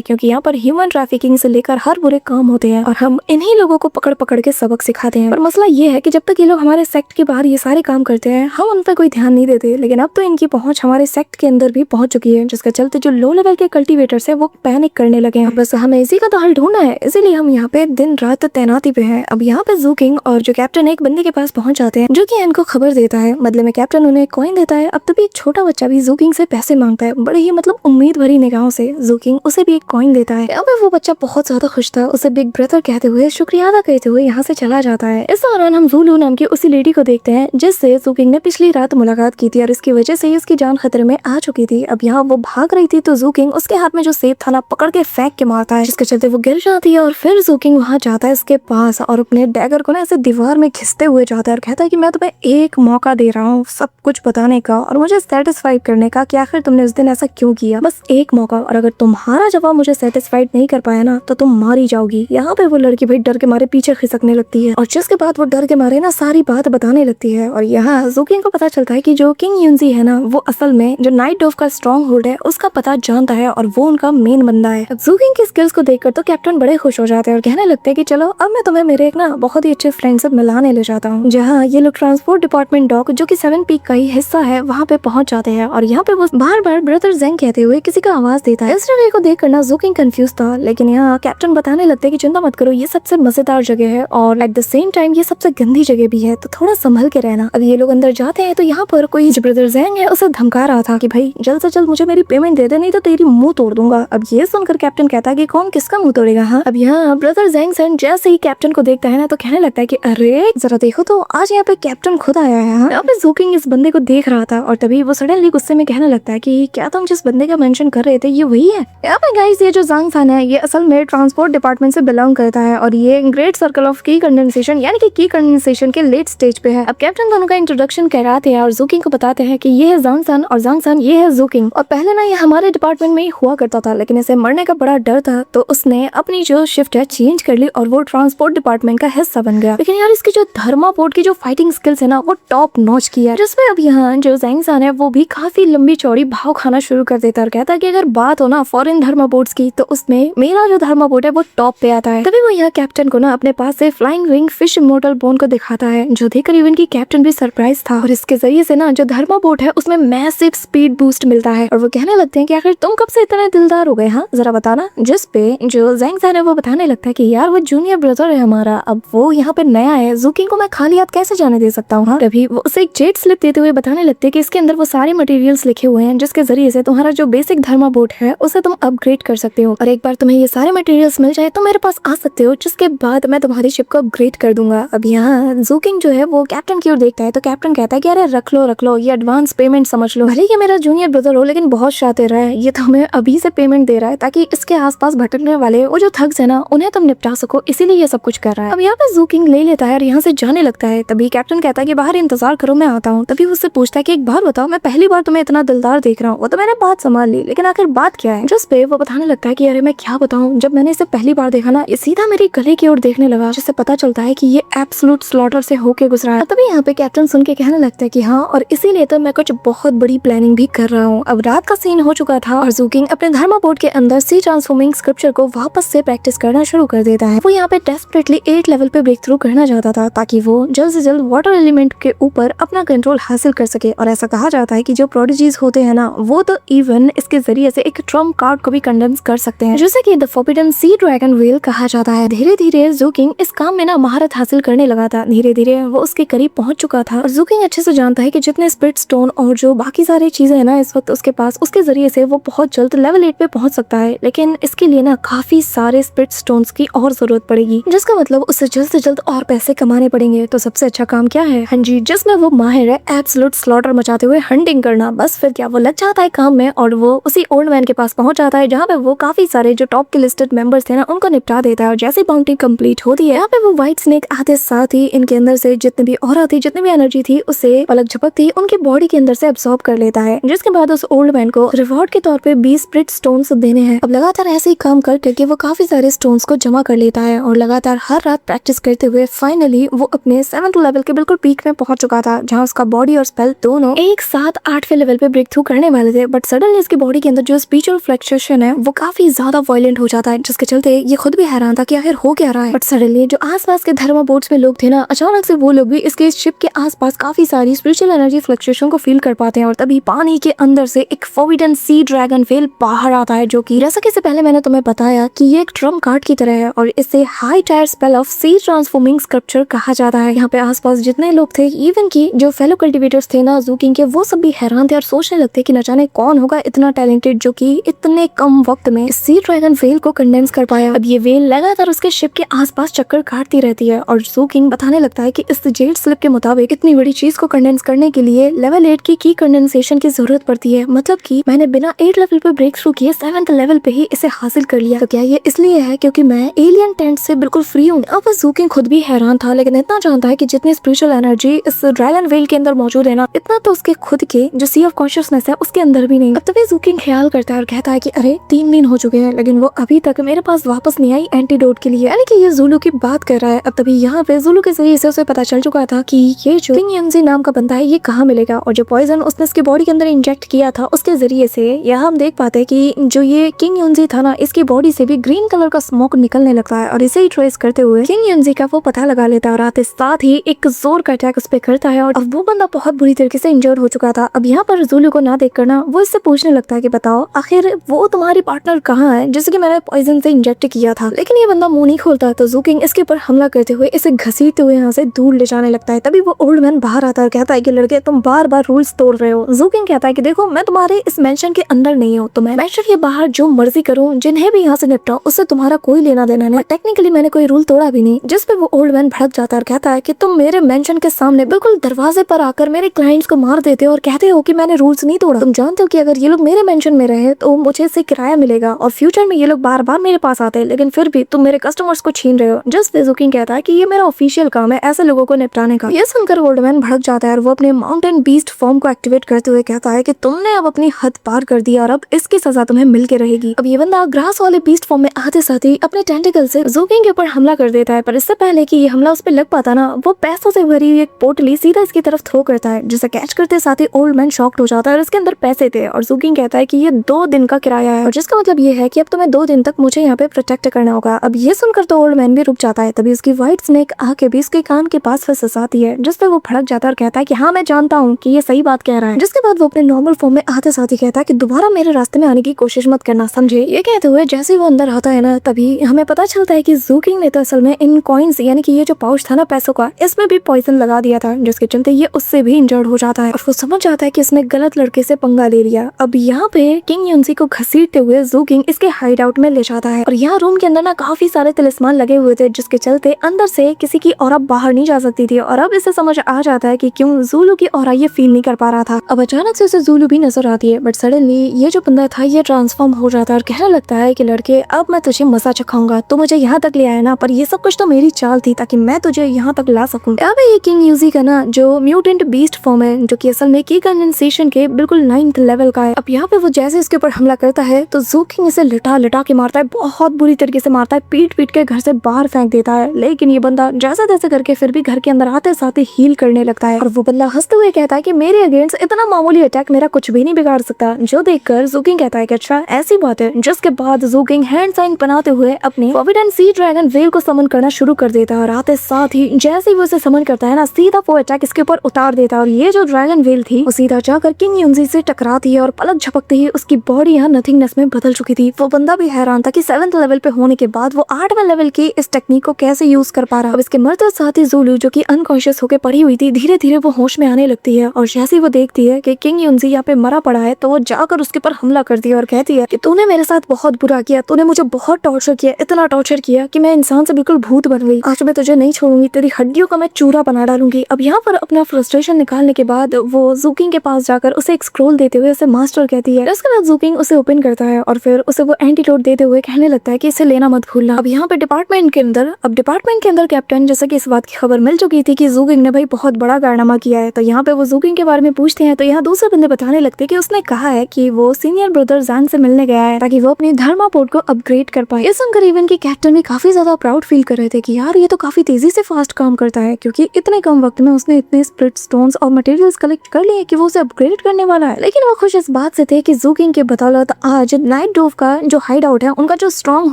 क्योंकि यहाँ पर ह्यूमन ट्रैफिकिंग से लेकर हर बुरे काम होते हैं और हम इन्हीं लोगों को पकड़ पकड़ के सबक सिखाते हैं। पर मसला ये है कि जब तक ये लोग हमारे सेक्ट के बाहर ये सारे काम करते हैं हम उन पर कोई ध्यान नहीं देते, लेकिन अब तो इनकी पहुंच हमारे सेक्ट के अंदर भी पहुंच चुकी है, जिसके चलते जो लो लेवल के कल्टीवेटर्स है वो पैनिक करने लगे हैं। बस हमें इसी का तो हल ढूंढना है, इसीलिए हम यहाँ पे दिन रात तैनाती पे हैं। अब यहाँ पे ज़ू किंग और जो कैप्टन एक बंदे के पास पहुंच जाते हैं जो कि इनको खबर देता है। बदले में कैप्टन उन्हें कॉइन देता है। अब तभी एक छोटा बच्चा भी ज़ू किंग से पैसे मांगता है, बड़े ही मतलब उम्मीद भरी निगाहों से। ज़ू किंग उसे भी एक कॉइन देता है। अब वो बच्चा बहुत ज्यादा खुश था, उसे बिग ब्रदर कहते हुए शुक्रिया अदा करते हुए यहाँ से चला जाता है। इस दौरान हम ज़ूलू नाम की उसी लेडी को देखते हैं जिससे ज़ू किंग ने पिछली रात मुलाकात की थी और इसकी वजह से ही उसकी जान खतरे में आ चुकी थी। अब यहाँ वो भाग रही थी तो ज़ू किंग उसके हाथ में जो सेब था ना पकड़ के फेंक के मारता है, जिसके चलते वो गिर जाती है। और फिर ज़ू किंग वहाँ जाता है उसके पास और अपने डैगर को ना ऐसे दीवार में घिसते हुए जाता है और कहता है कि मैं तुम्हें एक मौका दे रहा हूँ सब कुछ बताने का और मुझे सेटिस्फाइड करने का कि आखिर तुमने उस दिन ऐसा क्यों किया। बस एक मौका, और अगर तुम्हारा जवाब मुझे सेटिस्फाइड नहीं कर पाया ना तो तुम मारी जाओगी। यहाँ पे वो लड़की भाई डर के मारे पीछे खिसकने लगती है और जिसके बाद वो डर के मारे ना सारी बात बताने लगती है। और यहाँ ज़ू किंग को पता चलता है कि जो किंग युनजी है ना वो असल में जो नाइट डोव का स्ट्रॉन्ग होल्ड है उसका पता जानता है और वो उनका मेन बंदा है। ज़ू किंग की स्किल्स को देखकर तो कैप्टन बड़े खुश हो जाते हैं और कहने लगते हैं कि चलो अब मैं तुम्हें मेरे एक ना बहुत ही अच्छे फ्रेंड से मिलाने ले जाता हूँ। जहाँ ये लोग ट्रांसपोर्ट डिपार्टमेंट डॉक जो कि 7 पीक का ही हिस्सा है वहाँ पे पहुंच जाते हैं और यहाँ पे वो बार बार ब्रदर जेंग कहते हुए किसी का आवाज देता है। इस जगह को देख कर ना ज़ू किंग कंफ्यूज था, लेकिन यहाँ कैप्टन बताने लगते हैं कि चिंता मत करो, ये सबसे मजेदार जगह है और एट द सेम टाइम ये सबसे गंदी जगह भी है, तो थोड़ा संभल के रहना। अब ये लोग अंदर जाते हैं तो यहाँ पर कोई जो ब्रदर जेंग है उसे धमका रहा था कि भाई जल्द से जल्द मुझे मेरी पेमेंट दे दे नहीं तो तेरी मुंह तोड़ दूंगा। अब ये सुनकर कैप्टन कहता है कि कौन किसका मुंह तोड़ेगा। हाँ, अब यहाँ ब्रदर जेंग सन जैसे ही कैप्टन को देखता है ना तो कहने लगता है कि अरे जरा देखो तो आज यहाँ पे कैप्टन खुद आया है। यहाँ पे ज़ू किंग इस बंदे को देख रहा था और तभी वो सडनली गुस्से में कहने लगता है कि क्या तुम जिस बंदे का मेंशन कर रहे थे ये वही है। यहाँ पे गाइस ये जो ज़ांग सन है ये असल में ट्रांसपोर्ट डिपार्टमेंट से बिलोंग करता है और ये ग्रेट सर्कल ऑफ की कंडेंसेशन यानी कि की कंडेंसेशन के लेट स्टेज पे है। अब कैप्टन दोनों का इंट्रोडक्शन कराते हैं और ज़ू किंग को बताते हैं कि ये है ज़ांग सन और ज़ांग सन ये है ज़ू किंग। और पहले ना ये हमारे डिपार्टमेंट में ही हुआ करता था, लेकिन इसे मरने का बड़ा डर था तो उसने अपनी जो शिफ्ट है चेंज कर ली और वो ट्रांसपोर्ट डिपार्टमेंट का हिस्सा बन गया। लेकिन यार इसकी जो धर्मापोर्ट की जो फाइटिंग स्किल्स है ना वो टॉप नॉच की है, जिसमें अब यहाँ जो ज़ांग सन है वो भी काफी लंबी चौड़ी भाव खाना शुरू कर देता है और कहता है कि अगर बात हो ना फॉरेन धर्मापोर्ट्स की तो उसमें मेरा जो धर्मापोर्ट है वो टॉप पे आता है। तभी वो यहाँ कैप्टन को ना अपने पास से flying wing fish immortal bone को दिखाता है, जो देखकर इवन की कैप्टन भी सरप्राइज था और इसके जरिए से ना जो धर्मापोर्ट है उसमें मैसिव स्पीड बूस्ट मिलता है। और वो कहने लगते हैं कि आखिर तुम कब से इतने दिलदार हो गए, हाँ जरा बताना। जिस पे जो ज़ांग सन है वो बताने लगता है कि यार वो जूनियर ब्रदर है हमारा, अब वो यहाँ पे नया है, ज़ू किंग को मैं खाली हाथ कैसे जाने दे सकता हूँ। तभी वो उसे एक जेट स्लिप देते हुए बताने लगते हैं कि इसके अंदर वो सारे मटेरियल्स लिखे हुए हैं जिसके जरिए से तुम्हारा जो बेसिक धर्मापोर्ट है उसे तुम अपग्रेड कर सकते हो और एक बार तुम्हें ये सारे मटेरियल्स मिल जाए तो मेरे पास आ सकते हो, जिसके बाद मैं तुम्हारी शिप को अपग्रेड कर दूंगा। अब यहाँ ज़ू किंग जो है वो कैप्टन की ओर देखता है तो कैप्टन कहता है कि अरे रख लो ये एडवांस पेमेंट समझ लो, भले ही मेरा जूनियर ब्रदर हो लेकिन बहुत शातिर है, ये तो हमें अभी से पेमेंट दे रहा है ताकि इसके आसपास भटकने वाले वो जो थग्स है ना उन्हें तुम निपटा सको, इसीलिए ये सब कुछ कर रहा है। अब यहाँ पे ज़ू किंग ले लेता है और यहाँ से जाने लगता है। तभी कैप्टन कहता है कि बाहर इंतजार करो मैं आता हूँ। तभी उससे पूछता है कि एक बार बताओ, मैं पहली बार तुम्हें इतना दिलदार देख रहा हूँ, वो तो मैंने बात संभाल ली लेकिन आखिर बात क्या है। जिस पे वो बताने लगता है कि अरे मैं क्या बताऊँ, जब मैंने इसे पहली बार देखा ना ये सीधा मेरी गले की ओर देखने लगा, जिससे पता चलता है कि ये एब्सोल्यूट स्लॉटर से होके गुजरा है। तभी यहाँ पे कैप्टन सुन के कहने लगता है कि हाँ और इसीलिए तो मैं कुछ बहुत बड़ी प्लानिंग भी कर रहा हूँ। अब रात का सीन हो चुका था और ज़ू किंग अपने धर्मापोर्ट के अंदर सी ट्रांसफॉर्मिंग स्क्रिप्चर को वापस से प्रैक्टिस करना शुरू कर देता है। वो यहाँ पे डेस्परेटली 8 लेवल पे ब्रेक थ्रू करना चाहता था ताकि वो जल्द से जल्द वाटर एलिमेंट के ऊपर अपना कंट्रोल हासिल कर सके। और ऐसा कहा जाता है कि जो प्रोडिजीज होते हैं ना वो तो इवन इसके जरिए से एक ट्रम्प कार्ड को भी कंडेंस कर सकते हैं, जिसे कि the forbidden sea dragon whale कहा जाता है। धीरे धीरे ज़ू किंग इस काम में ना महारत हासिल करने लगा था, धीरे धीरे वो उसके करीब पहुंच चुका था। और ज़ू किंग अच्छे से जानता है कि जितने स्पिरिट स्टोन और जो बाकी सारी चीजें है ना इस वक्त उसके पास, उसके जरिए से वो बहुत जल्द लेवल 8 पे पहुंच सकता है, लेकिन इसके लिए ना काफी सारे स्पिरिट स्टोन्स की और जरूरत पड़ेगी, जिसका मतलब उसे जल्द से जल्द और पैसे कमाने पड़ेंगे। तो सबसे अच्छा काम क्या है, हाँ जी, जिसमें वो माहिर है एब्सोल्यूट स्लॉटर मचाते हुए हंटिंग करना। बस फिर क्या, वो लग जाता है काम में और वो उसी ओल्ड मैन के पास पहुंच जाता है जहाँ पे वो काफी सारे जो टॉप के लिस्टेड मेंबर्स थे ना उनको निपटा देता है। और जैसे बाउंटी कंप्लीट होती है यहाँ पे वो व्हाइट स्नेक आते साथ ही इनके अंदर से जितनी भी ऑरा थी, जितनी भी एनर्जी थी उसे पलक झपकती उनकी बॉडी के अंदर से अब्सॉर्ब कर लेता है, जिसके बाद उस ओल्ड मैन को रिवॉर्ड के तौर पे 20 स्पिरिट स्टोन्स देने हैं। अब लगातार ऐसे ही काम करके वो काफी सारे स्टोन्स को जमा कर लेता है और लगातार हर रात प्रैक्टिस करते हुए फाइनली वो अपने 7th लेवल के बिल्कुल पीक में पहुंच चुका था, जहां उसका बॉडी और स्पेल दोनों एक साथ 8 8वें लेवल पे ब्रेक थ्रू करने वाले थे, बट सडनली इसकी बॉडी के अंदर जो स्पिरिचुअल फ्लक्चुएशन है वो काफी ज्यादा वायलेंट हो जाता है, जिसके चलते ये खुद भी हैरान था कि आखिर हो क्या रहा है। बट सडनली जो आसपास के धर्मा बोट्स में लोग थे ना, अचानक से वो लोग भी इसके शिप के आसपास काफी सारी स्पिरिचुअल एनर्जी फ्लक्चुएशन को फील कर पाते हैं, और तभी पानी के अंदर से एक फॉरबिडन सी ड्रैगन वेल बाहर आता है, जो कि जैसा कि इससे पहले मैंने तुम्हें बताया कि ये एक ट्रम्प कार्ड की तरह है और इसे high tier spell of sea transforming scripture कहा जाता है। यहाँ पे आसपास जितने लोग थे, इवन की जो फेलो कल्टिवेटर्स थे ना ज़ू किंग के, वो सब भी हैरान थे और सोचने लगते कि न जाने कौन होगा इतना टैलेंटेड जो कि इतने कम वक्त में सी ड्रैगन वेल को कंडेंस कर पाया। अब ये वेल लगातार उसके शिप के आसपास चक्कर काटती रहती है और ज़ू किंग बताने लगता है कि इस जेड स्लिप के मुताबिक इतनी बड़ी चीज को कंडेंस करने के लिए लेवल 8 की कंडेंसेशन की जरूरत पड़ती है। मतलब कि मैंने बिना 8 लेवल पे ब्रेक थ्रू किए 7th लेवल पे ही इसे हासिल कर लिया। तो क्या ये इसलिए है क्योंकि मैं एलियन टेंट से बिल्कुल फ्री हूँ? अब ज़ू किंग खुद भी हैरान था, लेकिन इतना जानता है कि जितनी स्पिरिचुअल एनर्जी इस ड्रैगन वेल के अंदर मौजूद है ना, इतना तो उसके खुद के जो सी ऑफ कॉन्शियसनेस है उसके अंदर भी नहीं। अब तभी ज़ू किंग ख्याल करता है और कहता है कि अरे 3 दिन हो चुके हैं लेकिन वो अभी तक मेरे पास वापस नहीं आई एंटीडोट के लिए, यानी कि ये ज़ुलू की बात कर रहा है। अब तभी यहाँ पे ज़ुलू के जरिए से उसे पता चल चुका था कि ये जो किंग युनजी नाम का बंदा है ये कहाँ मिलेगा, और जो पॉइजन उसने इसकी बॉडी के अंदर इंजेक्ट किया था उसके जरिए से यहाँ हम देख पाते हैं कि जो ये किंग युनजी था ना, इसकी बॉडी से भी ग्रीन कलर का स्मोक निकलने लगता है, और इसे ही ट्रेस करते हुए किंग युनजी का वो पता लगा लेता है और आते साथ ही एक जोर का अटैक उस पे करता है, और अब वो बंदा बहुत बुरी तरीके से इंजर्ड हो चुका था। अब यहाँ पर ज़ुलू को ना देख कर ना वो इससे पूछने लगता है कि बताओ आखिर वो तुम्हारी पार्टनर कहाँ है जिसकी मैंने पॉइजन से इंजेक्ट किया था, लेकिन ये बंदा मुंह नहीं खोलता। तो ज़ू किंग इसके ऊपर हमला करते हुए इसे घसीटते हुए यहाँ से दूर ले जाने लगता है। तभी वो ओल्ड मैन बाहर आता है और कहता है कि लड़के तुम बार बार रूल्स तोड़ रहे हो। ज़ू किंग कहता है कि देखो मैं तुम्हारे इस मेंशन के अंदर नहीं हूँ, तो मैं मेंशन के बाहर जो मर्जी करूँ, जिन्हें भी यहाँ से निपटाऊं, उससे तुम्हारा कोई लेना देना नहीं। टेक्निकली मैंने कोई रूल तोड़ा भी नहीं। जिस पे वो ओल्ड मैन भड़क जाता है और कहता है कि तुम मेरे मेंशन के सामने बिल्कुल दरवाजे पर आकर मेरे क्लाइंट्स को मार देते हो और कहते हो कि मैंने रूल्स नहीं तोड़ा। तुम जानते हो कि अगर ये लोग मेरे मेंशन में रहे तो मुझे इससे किराया मिलेगा और फ्यूचर में ये लोग बार बार मेरे पास आते हैं, लेकिन फिर भी तुम मेरे कस्टमर्स को छीन रहे हो। जस्ट ज़ू किंग कहता है कि ये मेरा ऑफिशियल काम है ऐसे लोगों को निपटाने का। ये सुनकर ओल्ड मैन भड़क जाता है और वो अपने माउंटेन बीस्ट फॉर्म को एक्टिवेट करते हुए कहता है कि तुमने अब अपनी हद पार कर दी और अब इसकी सजा तुम्हें मिल के रहेगी। अब ये बंदा ग्रास वाले बीस्ट फॉर्म में आते साथ ही अपने टेंटिकल से ज़ू किंग के ऊपर हमला कर देता है, पर इससे पहले कि ये हमला उस पर लग पाता ना, वो पैसों से भरी हुई एक पोटली सीधा इसकी तरफ थ्रो करता है, जिसे कैच करते साथ ही ओल्ड मैन शॉक्ड हो जाता है और इसके अंदर पैसे थे। और ज़ू किंग कहता है कि ये 2 दिन का किराया है, और जिसका मतलब ये है कि अब तुम्हें 2 दिन तक मुझे यहाँ पे प्रोटेक्ट करना होगा। अब ये सुनकर तो ओल्ड मैन भी रुक जाता है। तभी उसकी व्हाइट स्नेक आके भी इसके कान के पास फंसाती है, जिस पे वो भड़क जाता है और कहता है कि हाँ मैं जानता हूँ कि ये सही बात कह रहा है। जिसके बाद वो अपने नॉर्मल फॉर्म में आते साथ ही कहता है कि दोबारा मेरे रास्ते में आने की कोशिश मत करना, समझे। ये कहते हुए जैसे ही वो अंदर आता है ना, तभी हमें पता चलता है कि ज़ू किंग ने तो असल में इन कॉइन्स यानी कि ये जो पाउच था ना पैसों का, इसमें भी पॉइजन लगा दिया था, जिसके चलते ये उससे भी इंजर्ड हो जाता है और वो समझ जाता है कि इसने गलत लड़के से पंगा ले लिया। अब यहाँ पे किंग युनजी को घसीटते हुए ज़ू किंग इसके हाइड आउट में ले जाता है, और यहाँ रूम के अंदर ना काफी सारे तिलिस्मान लगे हुए थे, जिसके चलते अंदर से किसी की ऑरा बाहर नहीं जा सकती थी। और अब इसे समझ आ जाता है कि क्यों ज़ुलू की ऑरा ये फील नहीं कर पा रहा था। अब अचानक से उसे ज़ुलू भी नजर आती है, बट सडनली ये जो बंदा था ये ट्रांसफॉर्म हो जाता है और कहने लगता है कि लड़के अब मैं तुझे मजा चखाऊंगा, तो मुझे यहाँ तक ले आया ना, पर ये सब कुछ तो मेरी चाल थी ताकि मैं तुझे यहाँ तक ला सकूं। अब ये किंग युनजी का ना जो म्यूटेंट बीस्ट फॉर्म है, जो कि असल में की कंडेंसेशन के बिल्कुल 9th लेवल का है। अब यहाँ पे वो जैसे इसके ऊपर हमला करता है तो ज़ू किंग इसे लिटा लिटा के मारता है, बहुत बुरी तरीके से मारता है, पीट पीट के घर से बाहर फेंक देता है। लेकिन ये बंदा जैसे तैसे करके फिर भी घर के अंदर आते साथ ही हील करने लगता है, और वो बंदा हंसते हुए कहता है कि मेरे अगेंस्ट इतना मामूली अटैक मेरा कुछ भी नहीं बिगाड़ सकता। जो देखकर ज़ू किंग कहता है कि अच्छा ऐसी बात है। जिसके बाद ज़ू किंग हैंड साइन बनाते हुए अपनी फॉरबिडन सी ड्रैगन वेल को समन करना शुरू कर देता है, और आते साथ ही जैसे ही वो उसे समन करता है ना, सीधा वो अटैक इसके ऊपर उतार देता है, और ये जो ड्रैगन वेल थी वो सीधा जाकर किंग युनजी से टकराती है और पलक झपकते ही उसकी बॉडी यहाँ नथिंगनेस में बदल चुकी थी। वो बंदा भी हैरान था कि 7th लेवल पे होने के बाद वो 8वें लेवल की इस टेक्निक को कैसे यूज कर पा रहा। अब इसके मरते साथ ही ज़ुलू जो कि अनकॉन्शियस होकर पड़ी हुई थी, धीरे धीरे वो होश में आने लगती है, और जैसे ही वो देखती है कि किंग युनजी यहाँ पे मरा पड़ा है तो वो जाकर उसके ऊपर हमला करती है और कहती है कि तूने मेरे साथ बहुत बुरा किया, तूने मुझे बहुत टॉर्चर किया, इतना टॉर्चर किया कि मैं इंसान से बिल्कुल भूत बन गई। आज मैं तुझे नहीं छोड़ूंगी, तेरी हड्डियों का मैं चूरा बना डालूंगी। अब यहाँ पर अपना फ्रस्ट्रेशन निकालने के बाद वो ज़ू किंग के पास जाकर उसे एक स्क्रोल देते हुए उसे मास्टर कहती है। उसके बाद ज़ू किंग उसे ओपन करता है और फिर उसे वो एंटीडोट देते हुए कहने लगता है कि इसे लेना मत भूलना। अब यहाँ पे डिपार्टमेंट के अंदर कैप्टन जैसा कि इस बात की खबर मिल चुकी थी कि ज़ू किंग ने भाई बहुत बड़ा कारनामा किया है, तो यहाँ पे वो ज़ू किंग के बारे में पूछते हैं, तो यहाँ दूसरे बंदे बताने लगते हैं कि उसने कहा है कि वो सीनियर ब्रदर जैंग से मिलने गया है ताकि वो अपनी धर्मा पोर्ट को अपग्रेड कर पाए। ये सुनकर इवन की कैप्टन भी काफी ज्यादा प्राउड फील कर रहे थे कि यार ये तो काफी तेजी से फास्ट काम करता है, क्योंकि इतने कम वक्त में उसने इतने स्प्लिट स्टोन्स और मटेरियल्स कलेक्ट कर लिए कि वो उसे अपग्रेड करने वाला है। लेकिन वो खुश इस बात से थे कि ज़ूकिंग के बदौलत आज नाइट डोव का जो हाइड आउट है, उनका जो स्ट्रॉन्ग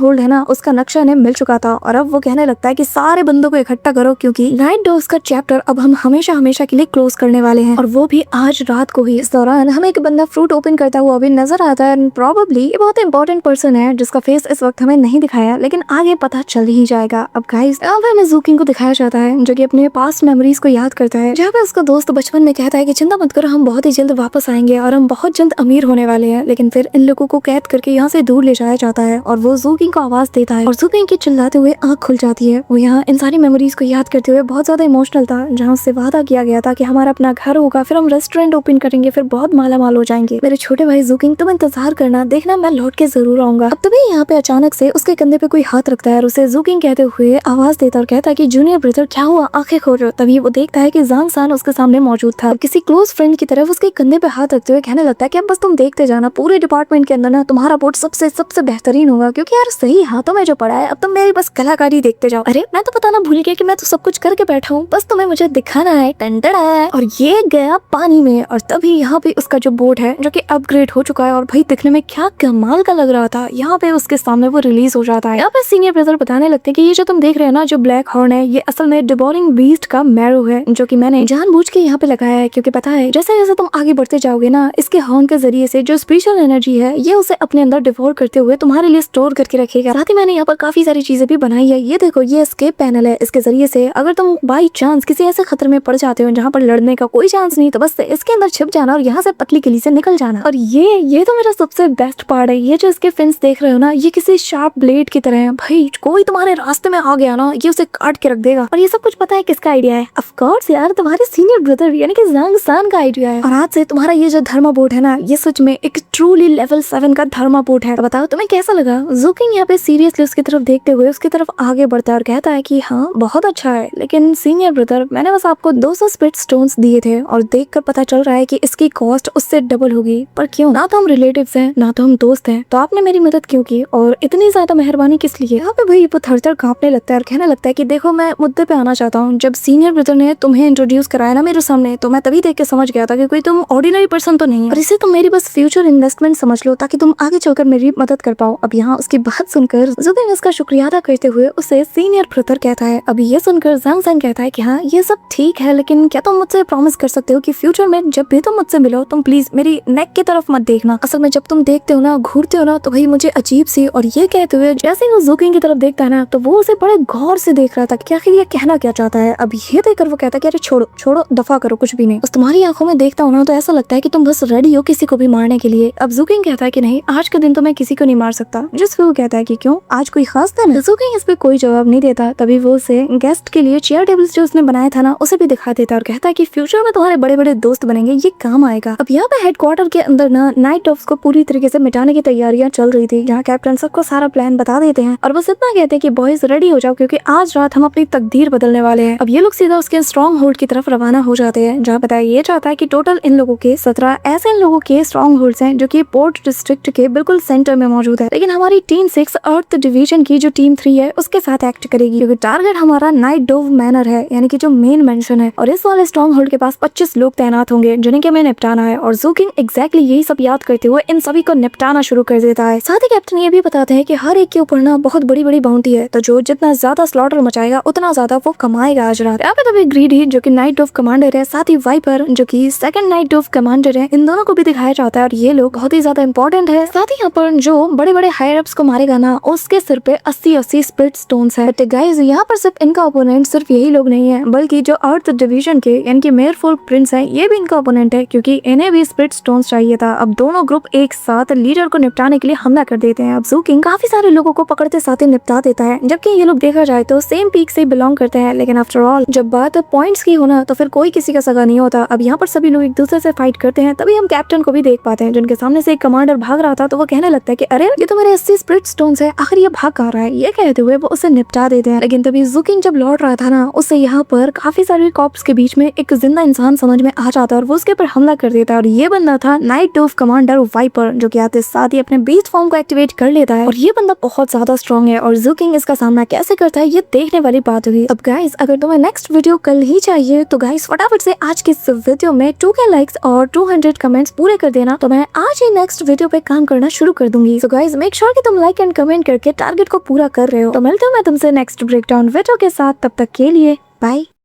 होल्ड है ना, उसका नक्शा इन्हें मिल चुका था। और अब वो कहने लगता है कि सारे बंदों को इकट्ठा करो, क्योंकि नाइट डोव्स का चैप्टर अब हम हमेशा हमेशा के लिए क्लोज करने वाले हैं, और वो भी आज रात को ही। इस दौरान हमें एक बंदा फ्रूट ओपन करता हुआ भी नजर आता है। प्रोबेबली ये बहुत इंपॉर्टेंट पर्सन है जिसका फेस इस वक्त हमें नहीं दिखाया, लेकिन आगे पता चल ही जाएगा। अब गाइस यहाँ पे हमें ज़ूकिंग को दिखाया जाता है जो कि अपने पास्ट मेमोरीज को याद करता है, जहाँ पे उसका दोस्त बचपन में कहता है कि चिंता मत करो, हम बहुत ही जल्द वापस आएंगे और हम बहुत जल्द अमीर होने वाले हैं। लेकिन फिर इन लोगों को कैद करके यहाँ से दूर ले जाया जाता है और वो ज़ूकिंग को आवाज देता है और ज़ूकिंग की चिल्लाते हुए आंख खुल जाती है। वो यहाँ इन सारी मेमोरीज को याद करते हुए बहुत ज्यादा इमोशनल था, जहाँ उससे वादा किया गया था कि हमारा अपना घर होगा, फिर हम रेस्टोरेंट ओपन करेंगे, फिर बहुत माला माल हो जाएंगे। मेरे छोटे भाई ज़ूकिंग, तुम इंतजार करना, देखना मैं लौट के जरूर आऊंगा। अब तभी यहाँ पे अचानक से उसके कंधे पे कोई हाथ रखता है और उसे ज़ूकिंग कहते हुए आवाज देता और कहता है कि जूनियर ब्रदर क्या हुआ, आंखें खोलो। तभी वो देखता है कि ज़ांग सान उसके सामने मौजूद था। किसी क्लोज फ्रेंड की तरफ उसके कंधे पे हाथ रखते हुए कहने लगता है कि अब बस तुम देखते जाना, पूरे डिपार्टमेंट के अंदर ना तुम्हारा बोर्ड सबसे सबसे बेहतरीन होगा, क्योंकि यार सही हाथों में जो पड़ा है, अब तुम मेरी बस कलाकारी देखते जाओ। अरे मैं तो बताना भूल गया कि मैं तो सब कुछ करके बैठा हूँ, बस तुम्हें मुझे दिखाना है। टंटड़ा है और ये गया पानी में। और तभी यहाँ पे उसका जो बोर्ड है जो कि अपग्रेड हो चुका है और भाई दिखने में क्या कमाल का लग रहा था, यहाँ पे उसके सामने वो रिलीज हो जाता है। यहाँ पे सीनियर ब्रदर बताने लगते हैं कि ये जो तुम देख रहे हो ना, जो ब्लैक हॉर्न है, ये असल में डिवोरिंग बीस्ट का मैरो है, जो कि मैंने जानबूझ के यहाँ पे लगाया है, क्योंकि पता है जैसे जैसे तुम आगे बढ़ते जाओगे ना, इसके हॉर्न के जरिए से जो स्पेशल एनर्जी है ये उसे अपने अंदर डिवोर करते हुए तुम्हारे लिए स्टोर करके रखेगा। साथ ही मैंने यहाँ पर काफी सारी चीजें भी बनाई है। ये देखो, ये एस्केप पैनल है, इसके जरिए से अगर तुम बाई चांस किसी ऐसे खतरे में पड़ जाते हो जहाँ पर लड़ने का कोई चांस नहीं, तो बस इसके अंदर छिप जाना और यहाँ से पतली गली से निकल जाना। और ये तो मेरा सबसे बेस्ट पार्ट है, ये जो इसके फिन्स देख रहे हो ना, ये किसी शार्प ब्लेड की तरह है। भाई कोई तुम्हारे रास्ते में आ गया ना, ये उसे काट के रख देगा। और ये सब कुछ पता है किसका आइडिया है? ऑफ कोर्स यार, तुम्हारे सीनियर ब्रदर यानी कि ज़ांग सान का आइडिया है। और आज से तुम्हारा ये जो धर्मा बोर्ड है ना, ये सच में एक ट्रूली लेवल 7 का धर्मा बोर्ड है। तो बताओ तुम्हें कैसा लगा? ज़ूकिंग यहाँ पे सीरियसली उसकी तरफ देखते हुए उसकी तरफ आगे बढ़ता है और कहता है कि हाँ बहुत अच्छा है, लेकिन सीनियर ब्रदर मैंने बस आपको 200 स्पिट स्टोन्स दिए थे और देखकर पता चल रहा है कि इसकी कॉस्ट उससे डबल होगी। पर क्यों? ना तो हम रिलेटिव्स हैं, ना तो हम दोस्त हैं, तो आपने मेरी मदद क्यों की और इतनी ज्यादा मेहरबानी किस लिए? यहाँ पे भाई वो थर-थर कांपने लगता है और कहने लगता है कि देखो मैं मुद्दे पे आना चाहता हूँ। जब सीनियर ब्रदर ने तुम्हें इंट्रोड्यूस कराया ना मेरे सामने, तो मैं तभी देख के समझ गया था कि कोई तुम ऑर्डिनरी पर्सन तो नहीं है, और इसे तुम मेरी बस फ्यूचर इन्वेस्टमेंट समझ लो, ताकि तुम आगे चलकर मेरी मदद कर पाओ। अब यहाँ उसकी बात सुनकर ज़ूकिंग इसका शुक्रिया अदा करते हुए उसे सीनियर ब्रदर कहता है। अब ये सुनकर ज़ांग सान कहता है कि हाँ ये सब ठीक है, लेकिन क्या तुम मुझसे प्रॉमिस कर सकते हो कि फ्यूचर में जब भी तुम मुझसे मिलो, तुम प्लीज मेरी नेक की तरफ मत देखना। असल में जब तुम देखते हो ना, घूरते हो ना, तो भाई मुझे अजीब सी। और ये कहते हुए जैसे ही वो ज़ूकिंग की तरफ देखता है ना, तो वो उसे बड़े गौर से देख रहा था कि आखिर ये कहना क्या चाहता है। अब ये देखकर वो कहता है कि अरे छोड़ो छोड़ो, दफा करो, कुछ भी नहीं। बस तुम्हारी आंखों में देखता हूँ ना, तो ऐसा लगता है कि तुम बस रेडी हो किसी को भी मारने के लिए। अब ज़ूकिंग कहता है कि नहीं, आज के दिन तो मैं किसी को नहीं मार सकता। जिस वो कहता है कि क्यों, आज कोई खास दिन है? ज़ूकिंग इस पे कोई जवाब नहीं देता। तभी वो उसे गेस्ट के लिए चेयर टेबल्स जो उसने बनाया था ना, उसे भी दिखा देता और कहता है कि फ्यूचर में तुम्हारे बड़े बड़े दोस्त बनेंगे, ये काम आएगा। अब यहाँ पे हेडक्वार्टर के अंदर ना नाइट डोव्स को पूरी तरीके से मिटाने की तैयारियां चल रही थी, जहाँ कैप्टन सबको सारा प्लान बता देते हैं और बस इतना कहते हैं कि बॉयज रेडी हो जाओ, क्योंकि आज रात हम अपनी तकदीर बदलने वाले हैं। अब ये लोग सीधा उसके स्ट्रॉन्ग होल्ड की तरफ रवाना हो जाते हैं, जहाँ बताया ये जाता है कि टोटल इन लोगों के 17 ऐसे इन लोगों के स्ट्रॉन्ग होल्ड्स हैं जो कि पोर्ट डिस्ट्रिक्ट के बिल्कुल सेंटर में मौजूद है। लेकिन हमारी टीम 6 अर्थ डिवीजन की जो टीम 3 है उसके साथ एक्ट करेगी, क्योंकि टारगेट हमारा नाइट डोव मैनर है, यानी कि जो मेन मेंशन है। और इस वाले स्ट्रॉन्ग होल्ड के पास 25 लोग तैनात होंगे जिन्हें कि हमें निपटाना है। और ज़ूकिंग एग्जैक्टली यही सब याद करते हुए इन सभी को निपटाना शुरू कर देता है। साथ ही कैप्टन ये भी बताते हैं कि हर एक के ऊपर ना बहुत बड़ी बड़ी बाउंटी है, तो जो जितना ज्यादा स्लॉटर मचाएगा उतना ज्यादा वो कमाएगा आज रात। यहाँ पे तभी ग्रीडी जो कि नाइट डोव कमांडर है, साथ ही वाइपर जो कि सेकंड नाइट डोव कमांडर है, इन दोनों को भी दिखाया जाता है और ये लोग बहुत ही ज्यादा इंपॉर्टेंट है। साथ ही यहाँ पर जो बड़े बड़े हायर अप्स को मारेगा ना, उसके सिर पे 80-80 स्प्लिट स्टोन्स है। बट गाइस यहाँ पर सिर्फ इनका ओपोनेंट सिर्फ यही लोग नहीं है, बल्कि जो अर्थ डिवीजन के यानी कि मेयरफुल प्रिंस है, ये भी इनका ओपोनेंट है, क्योंकि इन्हें भी स्प्लिट स्टोन्स चाहिए था। अब दोनों ग्रुप एक साथ लीडर को निपटाने के लिए हमला कर देते हैं। अब ज़ूकिंग काफी सारे लोगों को पकड़ते साथ ही निपटा देता है, जबकि ये लोग देखा जाए तो सेम पीक से बिलोंग करते हैं, लेकिन आफ्टर ऑल जब बात पॉइंट्स की होना तो फिर कोई किसी का सगा नहीं होता। अब यहाँ पर सभी लोग एक दूसरे से फाइट करते हैं, तभी हम कैप्टन को भी देख पाते हैं जिनके सामने से एक कमांडर भाग रहा था। तो वो कहने लगता है कि अरे ये तो मेरे 80 स्प्लिट स्टोन्स है, आखिर ये भाग कहाँ रहा है? ये कहते हुए वो उसे निपटा देते हैं। लेकिन तभी ज़ूकिंग जब लौट रहा था ना, उससे यहाँ पर काफी सारे कॉप्स के बीच में एक जिंदा इंसान समझ में आ जाता है और वो उसके ऊपर हमला कर देता है। और ये बंदा था नाइट डोव कमांडर वाइपर, जो कि आते साथ ही अपने बीस्ट फॉर्म को एक्टिवेट कर लेता है। और ये बंदा बहुत ज्यादा स्ट्रॉन्ग है और ज़ूकिंग इसका सामना कैसे करता है ये देखने वाली बात होगी। अब गाइस अगर तुम्हें नेक्स्ट वीडियो कल ही चाहिए तो गाइस फटाफट से आज के इस वीडियो में 2 2K लाइक्स और 200 कमेंट्स पूरे कर देना तो मैं आज ही नेक्स्ट वीडियो पे काम करना शुरू कर दूंगी। सो गाइज मेक श्योर कि तुम लाइक एंड कमेंट करके टारगेट को पूरा कर रहे हो। तो मिलते हैं मैं तुमसे नेक्स्ट ब्रेकडाउन वीडियो के साथ, तब तक के लिए बाय।